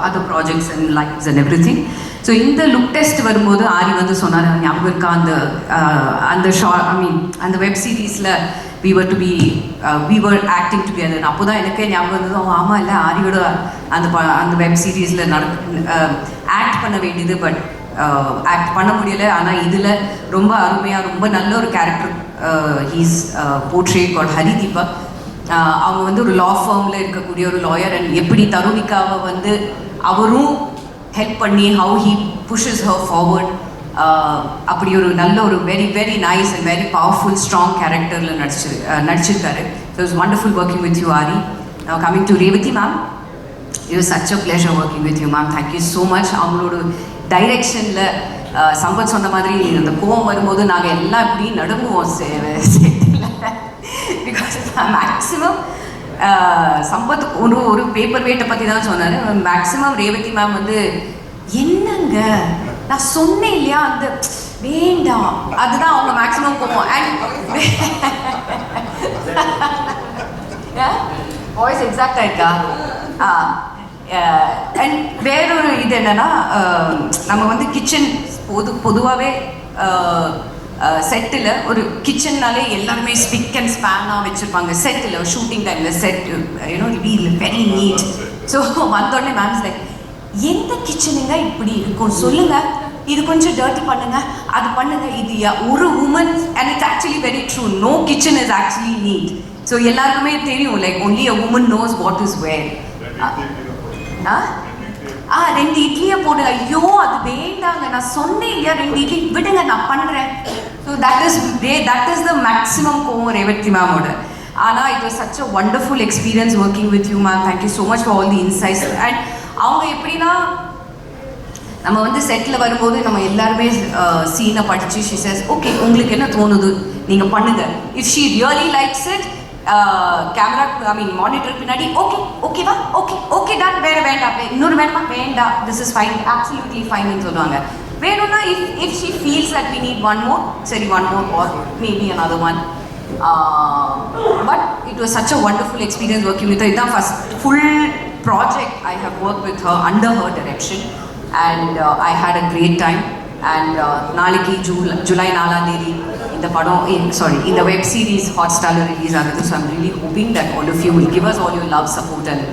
other projects and lifes and everything. So இந்த லுக் டெஸ்ட் வரும்போது ஆரி வந்து சொன்னார், ஞாபகம் இருக்கா அந்த வெப் சீரீஸில் we were acting together. அப்போ தான் எனக்கே ஞாபகம் இருந்தது, ஆமாம் இல்லை ஆரியோட அந்த வெப் சீரீஸில் ஆக்ட் பண்ண வேண்டியது, பட் ஆக்ட் பண்ண முடியலை. ஆனால் இதில் ரொம்ப அருமையாக ரொம்ப நல்ல ஒரு character he's portrayed called Hari Deepak. அவங்க வந்து ஒரு லா ஃபார்மில் இருக்கக்கூடிய ஒரு லாயர். அண்ட் எப்படி தருணிகாவை வந்து அவரும் ஹெல்ப் பண்ணி ஹவு ஹீ புஷஸ் ஹர் ஃபார்வர்ட், அப்படி ஒரு நல்ல ஒரு very very nice and very powerful strong கேரக்டரில் நடிச்சிருக்காரு. So it's wonderful working with you aari. Now coming to Revathi ma'am, it was such a pleasure working with you ma'am. Thank you so much. அவங்களோட டைரெக்ஷனில் சம்பத் சொன்ன மாதிரி இந்த கோவம் வரும்போது நாங்கள் எல்லாம் இப்படி நடுங்குவோம் செட்டில். பிகாஸ் மேக்ஸிமம் சம்பத் ஒரு பேப்பர் வெயிட்டை பற்றி தான் சொன்னார். மேக்ஸிமம் ரேவதி மேம் வந்து என்னங்க நான் சொன்னேன் இல்லையா அந்த வேண்டாம், அதுதான் அவங்க மேக்ஸிமம் போவோம். அண்ட் வாய்ஸ் எக்ஸாக்டாக இருக்கா? அண்ட் வேறொரு இது என்னென்னா, நம்ம வந்து கிச்சன் பொதுவாகவே செட்டில் ஒரு கிச்சன்னாலே எல்லாருமே ஸ்பிக் அண்ட் ஸ்பேனாக வச்சுருப்பாங்க. செட்டில் ஷூட்டிங் டைமில் set you know very neat. So வந்தோடனே மேம்ஸ் லைக், எந்த கிச்சனுங்க இப்படி இருக்கும் சொல்லுங்கள், இது கொஞ்சம் டர்ட்டி பண்ணுங்கள், அது பண்ணுங்கள். இது ஒரு woman, and it's actually very true, no kitchen is actually neat. So எல்லாருக்குமே தெரியும், like only a woman knows what is where. 2 இட்லியை போடுங்க, ஐயோ அது வேண்டாங்க, நான் சொன்னேன் இல்லையா 2 இட்லி விடுங்க நான் பண்ணுறேன். So that is the maximum கோவம் ரேவதி மேமோட. ஆனால் it was such a wonderful experience working with you ma'am. Thank you so much for all the insights. And அவங்க எப்படின்னா, நம்ம வந்து செட்டில் வரும்போது நம்ம எல்லாருமே சீனை படித்து ஷி சேஸ், ஓகே உங்களுக்கு என்ன தோணுது நீங்கள் பண்ணுங்கள். If she really likes it, camera monitor பின்னாடி ஓகேவா ஓகே டன், வேறு வேண்டாம், இன்னொரு வேணுமா வேண்டாம், திஸ் இஸ் ஃபைன், அப்சல்யூட்லி ஃபைன்னு சொல்லுவாங்க. வேணும்னா if she feels that we need 1 more, சரி 1 more or maybe another one. But it was such a wonderful experience working with her. It's the first full project I have worked with her under her direction, and I had a great time. And நாளைக்கு July 4 இந்த படம் இந்த web series ஹாட்ஸ்டாரில் release ஆகுது. So I'm really hoping that all of you will give us all your love, support and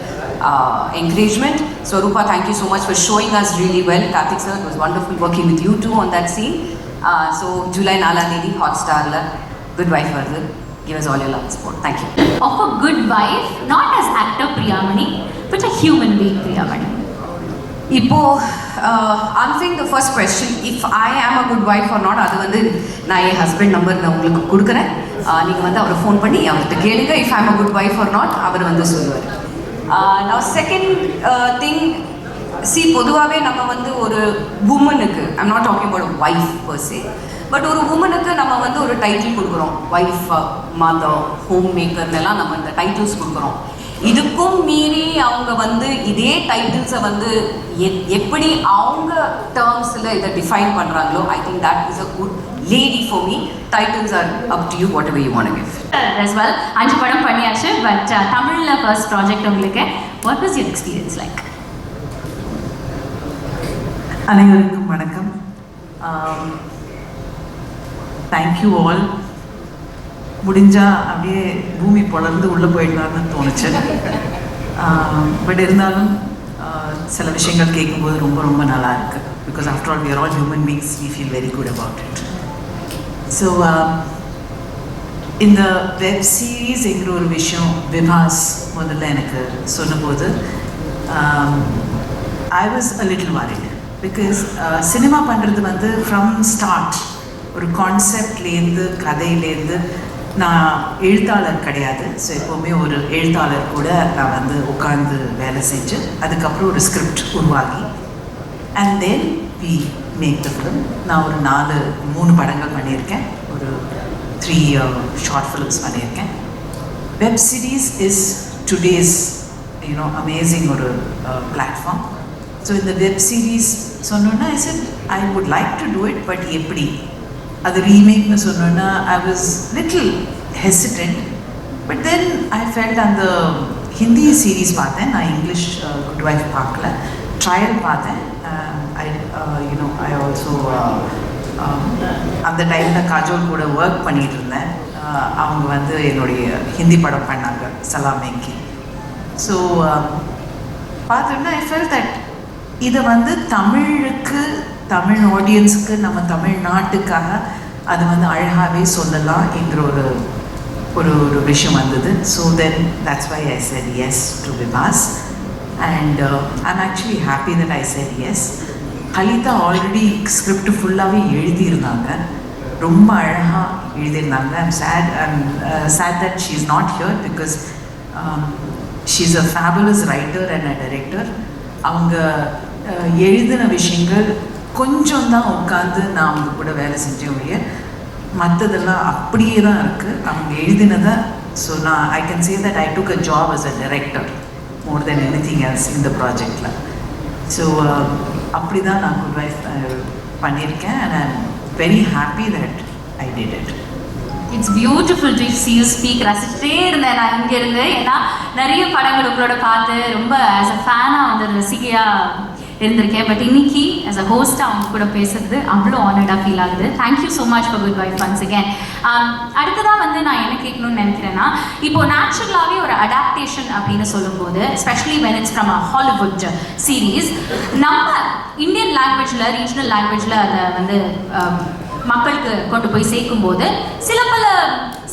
encouragement. Swarupa, thank you so much for showing us really well. Karthik sir, it was wonderful working with you too on that scene. So July 4 ஹாட்ஸ்டாரில் Good Wife வருது. Give us all your love and support. Thank you. Of a good wife, not as actor Priyamani, but a human being Priyamani. இப்போ answering the first question, if I am a good wife or not, அது வந்து நான் என் husband number நான் உங்களுக்கு கொடுக்குறேன். நீங்கள் வந்து அவரை ஃபோன் பண்ணி அவர்கிட்ட கேளுங்க. If I am a good wife or not, அவர் வந்து சொல்லுவார். Now second thing, பொதுவாகவே நம்ம வந்து ஒரு உமனுக்கு, I'm not talking about a wife per se, but ஒரு உமனுக்கு நம்ம வந்து ஒரு டைட்டில் கொடுக்குறோம். ஒய்ஃப், மதர், ஹோம் மேக்கர்னெல்லாம் நம்ம இந்த டைட்டில்ஸ் கொடுக்குறோம். இதுக்கும் மீறி அவங்க வந்து இதே டைட்டில்ஸை வந்து எப்படி அவங்க டேர்ம்ஸில் இதை டிஃபைன் பண்ணுறாங்களோ, I think that is a good lady for me. Titles are up to you, whatever you want to give. As well, 5 படம் பண்ணியாச்சு, பட் தமிழில் ஃபர்ஸ்ட் ப்ராஜெக்ட் உங்களுக்கு. What was your experience like? அனைவருக்கும் வணக்கம். Thank you all. முடிஞ்சால் அப்படியே பூமி பொளர்ந்து உள்ளே போயிடலான்னு தோணுச்சு. பட் இருந்தாலும் சில விஷயங்கள் கேட்கும்போது ரொம்ப ரொம்ப நல்லா இருக்கு. Because after all we are all human beings, we feel very good about it. So இந்த வெப் சீரீஸ்ங்கிற ஒரு விஷயம் விபாஸ் முதல்ல எனக்கு சொன்னபோது I was a little worried because cinema பண்ணுறது வந்து ஃப்ரம் ஸ்டார்ட் ஒரு கான்செப்ட்லேருந்து கதையிலேருந்து நான் எழுத்தாளர் கிடையாது. ஸோ எப்போவுமே ஒரு எழுத்தாளர் கூட நான் வந்து உட்காந்து வேலை செஞ்சு அதுக்கப்புறம் ஒரு ஸ்கிரிப்ட் உருவாகி and then we make the film. நான் ஒரு 3 படங்கள் பண்ணியிருக்கேன், ஒரு 3 ஷார்ட் ஃபிலிம்ஸ் பண்ணியிருக்கேன். Web series is today's amazing ஒரு பிளாட்ஃபார்ம். ஸோ இந்த வெப் சீரிஸ் சொன்னோன்னா I would like to do it, but எப்படி அது ரீமேக்னு சொன்னோன்னா I was little hesitant. But then I felt அந்த ஹிந்தி சீரீஸ் பார்த்தேன், நான் இங்கிலீஷ் குட் வைஃப் பார்க்கல, ட்ரையல் பார்த்தேன். ஐ ஆல்சோ அந்த டைமில் காஜோல் கூட ஒர்க் பண்ணிகிட்டு இருந்தேன். அவங்க வந்து என்னுடைய ஹிந்தி படம் பண்ணாங்க சலாமேக்கி. ஸோ பார்த்தோன்னா ஐ ஃபெல்ட் தட் இதை வந்து தமிழுக்கு, தமிழ் ஆடியன்ஸுக்கு, நம்ம தமிழ்நாட்டுக்காக அது வந்து அழகாகவே சொல்லலாம் என்கிற ஒரு விஷயம் வந்தது. So then that's why I said yes to Vipas and I'm actually happy that I said yes. Halitha already script ஃபுல்லாகவே எழுதியிருந்தாங்க, ரொம்ப அழகாக எழுதியிருந்தாங்க. I'm sad that she is not here because she is a fabulous writer and a director. அவங்க எழுதின விஷயங்கள் கொஞ்சம் தான் உட்காந்து நான் அவங்க கூட வேலை செஞ்சேன் ஒழிய மற்றதெல்லாம் அப்படியே தான் இருக்குது அவங்க எழுதினதை. ஸோ நான் I can say that I took a job as a director more than anything else இந்த ப்ராஜெக்டில். ஸோ அப்படி தான் நான் குட் வைஃப் பண்ணியிருக்கேன் and I am very happy that I did it. It's beautiful to see you speak. ரசிச்சிட்டே இருந்தேன் நான் இங்கேருந்து. ஏன்னா நிறைய படங்கள் உங்களோட பார்த்து ரொம்ப ஆஸ் அ ஃபேனாக வந்து ரசிகையாக இருந்திருக்கேன். பட் இன்னைக்கு ஆஸ் அ ஹோஸ்ட்டாக அவங்க கூட பேசுறது அவ்வளோ ஆனர்டாக ஃபீல் ஆகுது. Thank you so much for good wife once again. அடுத்ததாக வந்து நான் என்ன கேட்கணும்னு நினைக்கிறேன்னா, இப்போது நேச்சுரலாகவே ஒரு அடாப்டேஷன் அப்படின்னு சொல்லும்போது especially when it's from a Hollywood series, நம்ம இந்தியன் லாங்குவேஜில், ரீஜனல் லாங்குவேஜில் அதை வந்து மக்களுக்கு கொண்டு போய் சேர்க்கும்போது சில பல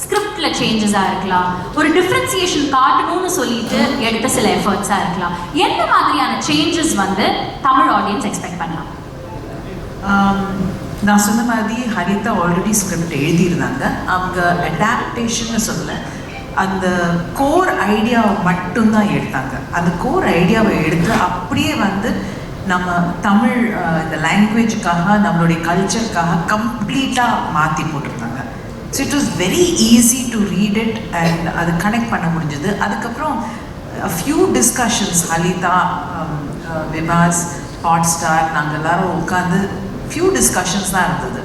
ஸ்கிரிப்டில் சேஞ்சஸாக இருக்கலாம், ஒரு டிஃப்ரென்சியேஷன் காட்டணும்னு சொல்லிட்டு எடுத்த சில எஃபர்ட்ஸாக இருக்கலாம். எந்த மாதிரியான சேஞ்சஸ் வந்து தமிழ் ஆடியன்ஸ் எக்ஸ்பெக்ட் பண்ணலாம்? நான் சொன்ன மாதிரி ஹரிதா ஆல்ரெடி ஸ்கிரிப்ட் எழுதியிருந்தாங்க. அவங்க அடாப்டேஷன்னு சொல்லலை, அந்த கோர் ஐடியாவை மட்டும்தான் எடுத்தாங்க. அந்த கோர் ஐடியாவை எடுத்து அப்படியே வந்து நம்ம தமிழ் இந்த லாங்குவேஜுக்காக, நம்மளுடைய கல்ச்சருக்காக கம்ப்ளீட்டாக மாற்றி போட்டிருந்தாங்க. So it was very easy to read it and அது கனெக்ட் பண்ண முடிஞ்சது. அதுக்கப்புறம் few discussions Halitha, விபாஸ், hot star நாங்கள் எல்லோரும் உட்காந்து ஃபியூ டிஸ்கஷன்ஸ் தான் இருந்தது.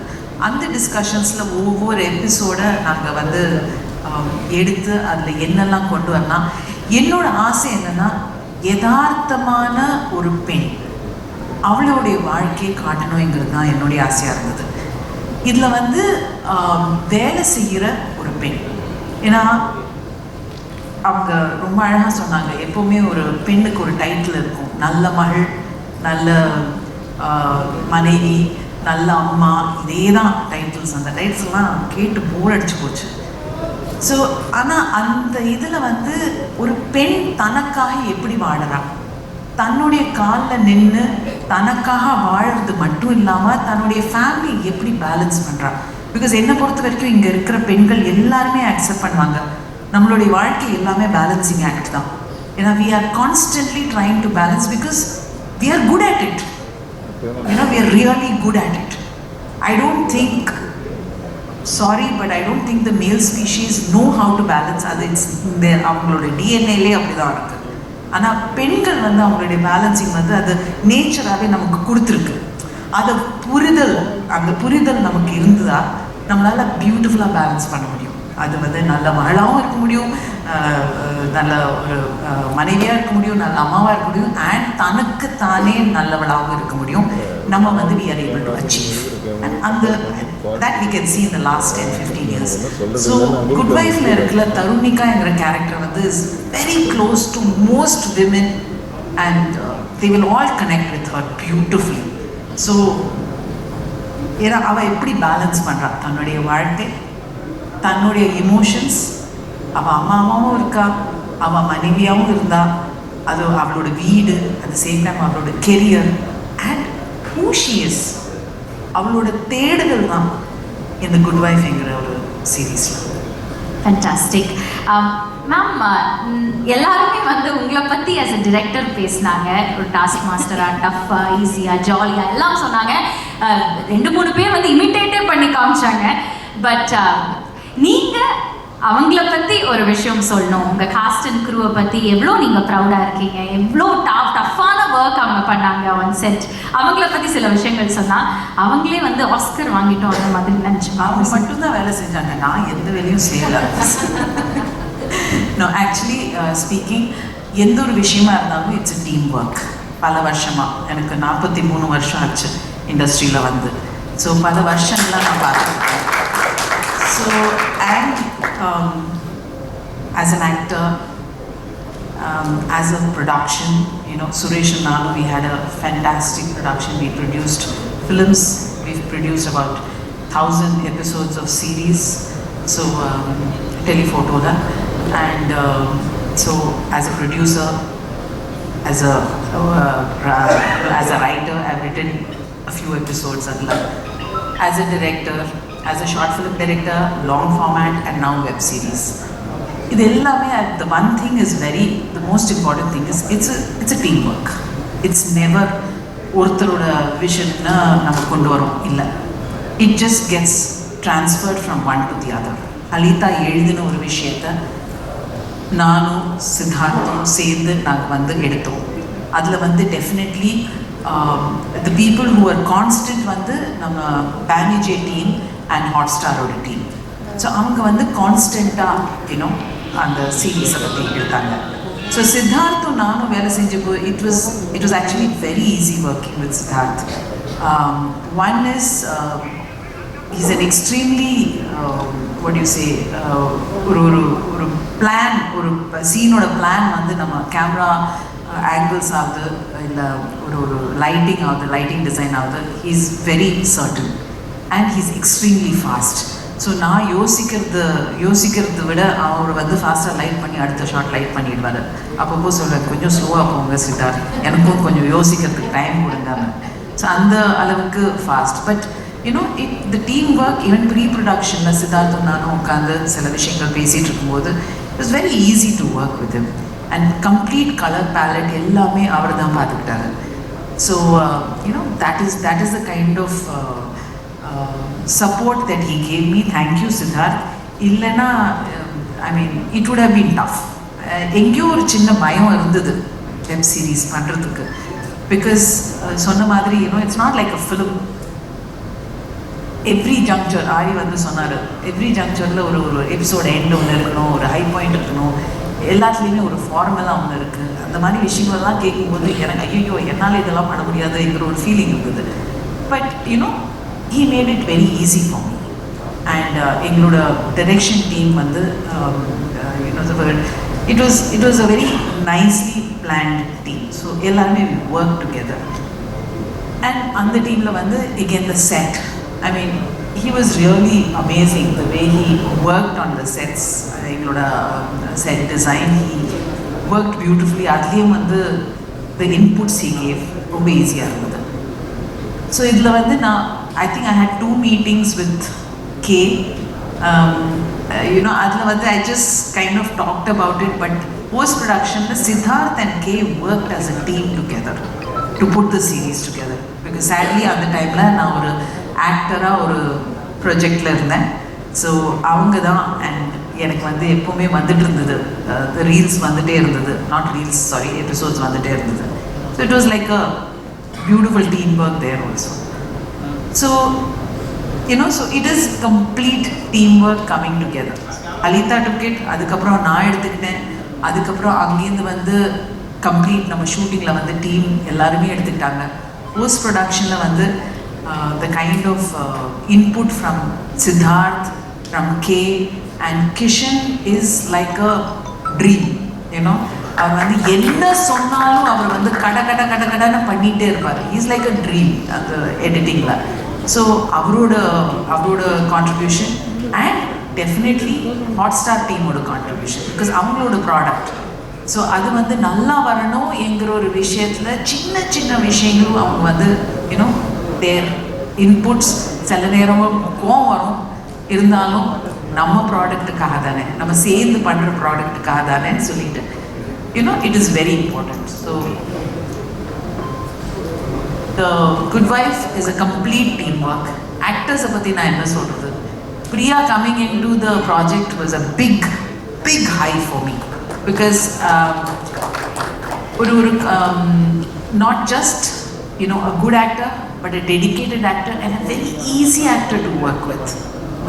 அந்த டிஸ்கஷன்ஸில் ஒவ்வொரு எபிசோடை நாங்கள் வந்து எடுத்து அதில் என்னெல்லாம் கொண்டு வரலாம். என்னோடய ஆசை என்னென்னா, யதார்த்தமான ஒரு பெண் அவளுடைய வாழ்க்கையை காட்டணுங்கிறது தான் என்னுடைய ஆசையாக இருந்தது. இதில் வந்து வேலை செய்கிற ஒரு பெண், ஏன்னா அவங்க ரொம்ப அழகாக சொன்னாங்க, எப்போவுமே ஒரு பெண்ணுக்கு ஒரு டைட்டில் இருக்கும், நல்ல மகள், நல்ல மனைவி, நல்ல அம்மா, இதே தான் டைட்டில்ஸ். அந்த டைட்டில்ஸ்லாம் கேட்டு போர் அடிச்சு போச்சு. ஸோ ஆனால் அந்த இதில் வந்து ஒரு பெண் தனக்காக எப்படி வாழறா, தன்னுடைய காலில் நின்று தனக்காக வாழறது மட்டும் இல்லாமல் தன்னுடைய ஃபேமிலி எப்படி பேலன்ஸ் பண்ணுறா. பிகாஸ் என்னை பொறுத்த வரைக்கும் இங்கே இருக்கிற பெண்கள் எல்லாருமே அக்செப்ட் பண்ணுவாங்க, நம்மளுடைய வாழ்க்கை எல்லாமே பேலன்சிங் ஆக்ட் தான். ஏன்னா we are constantly trying to balance because we are good at it. We are really good at it. I don't think, sorry, but I don't think the male species know how to balance. அது அவங்களோட டிஎன்ஏலே அப்படி தான் இருக்குது. ஆனால் பெண்கள் வந்து அவங்களுடைய balancing வந்து அது நேச்சராகவே நமக்கு கொடுத்துருக்கு. அதை அந்த புரிதல் நமக்கு இருந்ததா நம்மளால் பியூட்டிஃபுல்லாக பேலன்ஸ் பண்ண முடியும். அது வந்து நல்ல மகளாகவும் இருக்க முடியும், நல்ல ஒரு மனைவியாக இருக்க முடியும், நல்ல அம்மாவாக இருக்க முடியும், அண்ட் தனக்கு தானே நல்லவளாகவும் இருக்க முடியும். நம்ம வந்து we are able to achieve. And that we can see in the last 10-15 years. So Good Wife ல இருக்கிற தருணிகாங்கிற கேரக்டர் வந்து is very close to most women and they will all connect with her beautifully. So ஏன்னா அவள் எப்படி balance பண்ணுறா தன்னுடைய வாழ்க்கை, தன்னுடைய இமோஷன்ஸ், அவள் அம்மாவும் இருக்கா, அவள் மனைவியாகவும் இருந்தா, அது அவளோட வீடு, அட் த சேம் டைம் அவளோட career and who she is, அவளோட தேடுதல் தான் இந்த குட் வைஃப்ங்கிற ஒரு சீரீஸில். ஃபேண்டாஸ்டிக். மேம், எல்லாருமே வந்து உங்களை பற்றி ஆஸ் அ டிரெக்டர் பேசினாங்க. ஒரு டாஸ்க் மாஸ்டராக, டஃப்பாக, ஈஸியாக, ஜாலியாக எல்லாம் சொன்னாங்க. 2-3 பேர் வந்து இமிட்டேட்டே பண்ணி காமிச்சாங்க. பட் நீங்கள் அவங்கள பற்றி ஒரு விஷயம் சொல்லணும். உங்கள் காஸ்ட் அண்ட் க்ரூவை பற்றி எவ்வளோ நீங்கள் ப்ரௌடாக இருக்கீங்க, எவ்வளோ டஃப்பான ஒர்க் அவங்க பண்ணாங்க ஆன் செட், அவங்கள பற்றி சில விஷயங்கள் சொன்னால் அவங்களே வந்து ஆஸ்கர் வாங்கிட்டோம் அந்த மாதிரி நினச்சிப்பாங்க. அவங்க மட்டும்தான் வேலை செஞ்சாங்க, நான் எந்த வேலையும் செய்யலை. நோ, ஆக்சுவலி ஸ்பீக்கிங், எந்த ஒரு விஷயமா இருந்தாலும் இட்ஸ் அ டீம் ஒர்க். பல வருஷமாக, எனக்கு 43 வருஷம் ஆச்சு இண்டஸ்ட்ரியில் வந்து. ஸோ பல வருஷங்கள்லாம் நான் பார்த்துருக்கேன். So and as an actor, as a production, you know, Suresh and Nanu, we had a fantastic production. We produced films, we've produced about 1,000 episodes of series, so telephoto da. And so as a producer, as a writer, I've written a few episodes as a director, as a short film director, long format, and now web series. இது எல்லாமே, the one thing is the most important thing is it's a teamwork. It's never ஒருத்தரோட விஷன்னா நம்ம கொண்டு வரோம் இல்லை. It just gets transferred from one to the other. அலிதா எழுதின ஒரு விஷயத்தை நானும் சித்தார்த்தும் சேர்ந்து நாங்கள் வந்து எடுத்தோம். அதில் வந்து definitely the people who are constant வந்து நம்ம பேனிஜே டீம் அண்ட் ஹாட்ஸ்டாரோட டீம். ஸோ அவங்க வந்து கான்ஸ்டண்ட்டாக யூனோ அந்த சீரீஸை பற்றி எடுத்தாங்க. ஸோ சித்தார்த்தும் நானும் வேலை செஞ்சப்போ it was actually very easy working with Siddharth. One is he's an extremely what do you say, ஒரு பிளான், ஒரு சீனோட பிளான் வந்து நம்ம கேமரா ஆங்கிள்ஸ் ஆகுது, இல்லை ஒரு லைட்டிங் ஆகுது, லைட்டிங் டிசைன் ஆகுது, he is very certain and he is extremely fast. So நான் யோசிக்கிறத விட அவர் வந்து ஃபாஸ்ட்டாக லைட் பண்ணி அடுத்த ஷாட் லைட் பண்ணிடுவார். அப்பப்போ சொல்லுவேன், கொஞ்சம் ஸ்லோவாக போங்க சித்தார்த், எனக்கும் கொஞ்சம் யோசிக்கிறதுக்கு டைம் கொடுங்க. ஸோ அந்த அளவுக்கு fast. But you know the teamwork, even ப்ரீ-ப்ரொடக்ஷனில் சித்தார்த்தும் நானும் உட்காந்து சில விஷயங்கள் பேசிகிட்டு இருக்கும்போது it was very easy to work with him. And complete color palette எல்லாமே அவர் தான் பார்த்துக்கிட்டாரு. So that is the kind of support that he gave me. Thank you Siddharth. இல்லைன்னா I mean it would have been tough. எங்கேயோ ஒரு சின்ன பயம் இருந்தது web series பண்ணுறதுக்கு. Because சொன்ன மாதிரி it's not like a film. Every juncture Aari வந்து சொன்னார், எவ்ரி ஜங்க்சரில் ஒரு எபிசோட எண்ட் ஒன்று இருக்கணும், ஒரு ஹை பாயிண்ட் இருக்கணும், எல்லாத்துலேயுமே ஒரு ஃபார்மலாக ஒன்று இருக்குது. அந்த மாதிரி விஷயங்கள்லாம் கேட்கும்போது எனக்கு ஐயோ என்னால் இதெல்லாம் பண்ண முடியாதுங்கிற ஒரு ஃபீலிங் இருந்தது. But he made it very easy for me. And எங்களோட டைரக்ஷன் டீம் வந்து it was a very nicely planned team. So எல்லாருமே we worked together. And அந்த டீமில் வந்து again the set, I mean he was really amazing the way he worked on the sets. எங்களோட set design, he worked beautifully. அதுலேயும் வந்து the inputs he gave ரொம்ப ஈஸியாக இருந்தது. ஸோ இதில் வந்து I think I had 2 meetings with K. அதில் வந்து I just kind of talked about it, but post-production, Siddharth and K worked as a team together to put the series together. Because sadly அந்த டைமில் நான் ஒரு ஆக்டராக ஒரு ப்ரொஜெக்டில் இருந்தேன். So அவங்க தான் அண்ட் எனக்கு வந்து எப்போவுமே வந்துட்டு இருந்தது, ரீல்ஸ் வந்துகிட்டே இருந்தது, நாட் ரீல்ஸ் சாரி எபிசோட்ஸ் வந்துகிட்டே இருந்தது. So it was like a beautiful team work there also. So so it is complete teamwork coming together. அலிதா took it, அதுக்கப்புறம் நான் எடுத்துக்கிட்டேன், அதுக்கப்புறம் அங்கேருந்து வந்து கம்ப்ளீட் நம்ம ஷூட்டிங்கில் வந்து டீம் எல்லாருமே எடுத்துக்கிட்டாங்க. போஸ்ட் ப்ரொடக்ஷனில் வந்து the kind of input from Siddharth, from K and Kishan is like a dream. அவர் வந்து என்ன சொன்னாலும் அவர் வந்து கடன்னு பண்ணிகிட்டே இருப்பார். இஸ் லைக் அ ட்ரீம் அந்த எடிட்டிங்கில். ஸோ அவரோட கான்ட்ரிபியூஷன் அண்ட் டெஃபினெட்லி ஹாட்ஸ்டார் டீமோட கான்ட்ரிபியூஷன், பிகாஸ் அவங்களோட ப்ராடக்ட். ஸோ அது வந்து நல்லா வரணும் என்கிற ஒரு விஷயத்தில் சின்ன விஷயங்களும் அவங்க வந்து யூனோ தேர் இன்புட்ஸ். சில நேரமும் கோவம் வரும், இருந்தாலும் நம்ம ப்ராடக்ட்டுக்காக தானே, நம்ம சேர்ந்து பண்ணுற ப்ராடக்ட்டுக்காக தானேன்னு சொல்லிட்டு you know it is very important. So The Good Wife is a complete teamwork. Actors பற்றி நான் என்ன சொல்கிறது, Priya coming into the project was a big high for me, because not just a good actor, but a dedicated actor and a very easy actor to work with.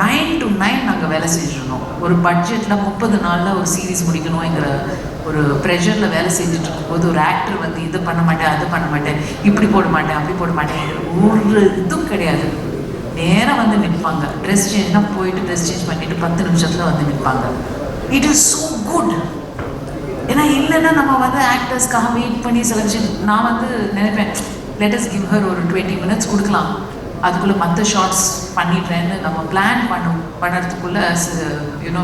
9 to 9 நாங்கள் வேலை செஞ்சிருந்தோம். ஒரு பட்ஜெட்டில் 30 நாளில் ஒரு சீரீஸ் முடிக்கணுங்கிற ஒரு ப்ரெஷரில் வேலை செஞ்சுட்டு இருக்கும்போது ஒரு ஆக்டர் வந்து இது பண்ண மாட்டேன், அது பண்ண மாட்டேன், இப்படி போட மாட்டேன், அப்படி போட மாட்டேன், ஒரு இதுவும் கிடையாது. நேராக வந்து நிற்பாங்க. ட்ரெஸ் சேஞ்ச்னா போயிட்டு ட்ரெஸ் சேஞ்ச் பண்ணிவிட்டு 10 நிமிஷத்தில் வந்து நிற்பாங்க. It is so good. ஏன்னா இல்லைன்னா நம்ம வந்து ஆக்டர்ஸ்க்காக வெயிட் பண்ணி சில விஷயம் நான் வந்து நினைப்பேன், லெட் அஸ் கிவ் ஹர் ஒரு 20 மினிட்ஸ் கொடுக்கலாம், அதுக்குள்ளே மற்ற ஷார்ட்ஸ் பண்ணிடுறேன்னு நம்ம பிளான் பண்ணுறதுக்குள்ளே யூனோ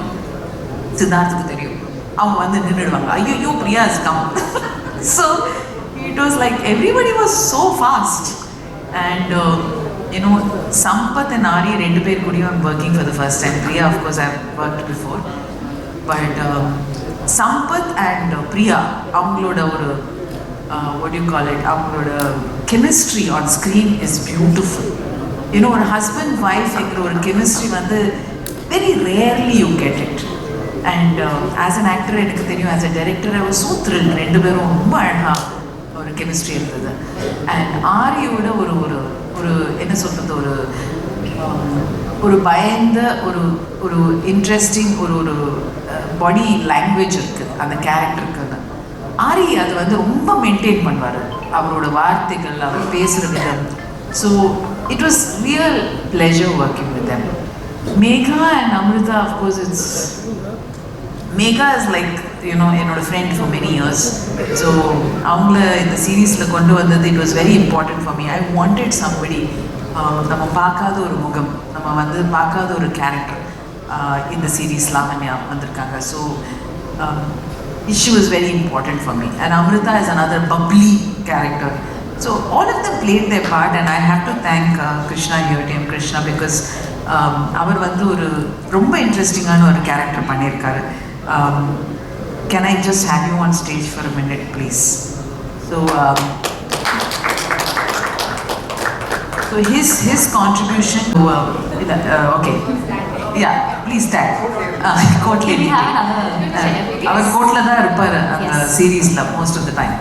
சித்தார்த்துக்கு தெரியும், அவங்க வந்து நின்றுடுவாங்க. ஐயோ Priya is come. So it was like everybody was so fast. And you know Sampath and Aari 2 பேர் கூடயும் I'm working for the first time. Priya of course I have worked before, but Sampath and Priya அவங்களோட ஒரு what do you call it, அவங்களோட chemistry on screen is beautiful. You know ஒரு husband wife என்கிற ஒரு chemistry வந்து very rarely you get it. And as an actor எனக்கு தெரியும், as a director I was so thrill. 2 பேரும் ரொம்ப அழகாக ஒரு கெமிஸ்ட்ரி இருந்தது. அண்ட் ஆரியோட ஒரு என்ன சொல்கிறது, ஒரு பயந்த ஒரு இன்ட்ரெஸ்டிங் ஒரு பாடி லாங்குவேஜ் இருக்குது அந்த கேரக்டருக்குன்னு. ஆரி அது வந்து ரொம்ப மெயின்டைன் பண்ணுவார், அவரோட வார்த்தைகள், அவர் பேசுகிற விதம். So it was real pleasure working with them. Megha and Amirtha, of course it's Megha is like என்னோட friend for many years. So அவங்கள இந்த சீரீஸில் கொண்டு வந்தது it was very important for me. I wanted somebody, நம்ம பார்க்காத ஒரு முகம், நம்ம வந்து பார்க்காத ஒரு கேரக்டர் இந்த சீரீஸ்லாம் வந்திருக்காங்க. So she was very important for me. And Amrita is another bubbly character. So all of them played their part, and I have to thank Krishna here, Team Krishna, because அவர் வந்து ஒரு ரொம்ப இன்ட்ரெஸ்டிங்கான ஒரு character பண்ணியிருக்காரு. Can I just have you on stage for a minute, please? So his contribution to okay, yeah, please tag. கோர்ட்லேயே அவர் கோர்ட்டில் தான் இருப்பார் அந்த சீரீஸில் most of the time.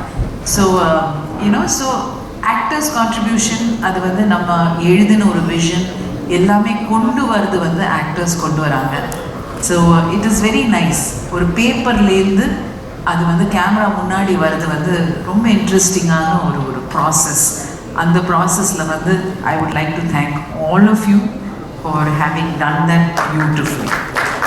So so actors contribution, அது வந்து நம்ம எழுதின ஒரு விஷன் எல்லாமே கொண்டு வரது வந்து ஆக்டர்ஸ் கொண்டு வராங்க. So it is very nice. ஒரு பேப்பர்லேருந்து அது வந்து கேமரா முன்னாடி வர்றது வந்து ரொம்ப இன்ட்ரெஸ்டிங்கான ஒரு ப்ராசஸ். அந்த ப்ராசஸில் வந்து I would like to thank all of you for having done that beautifully.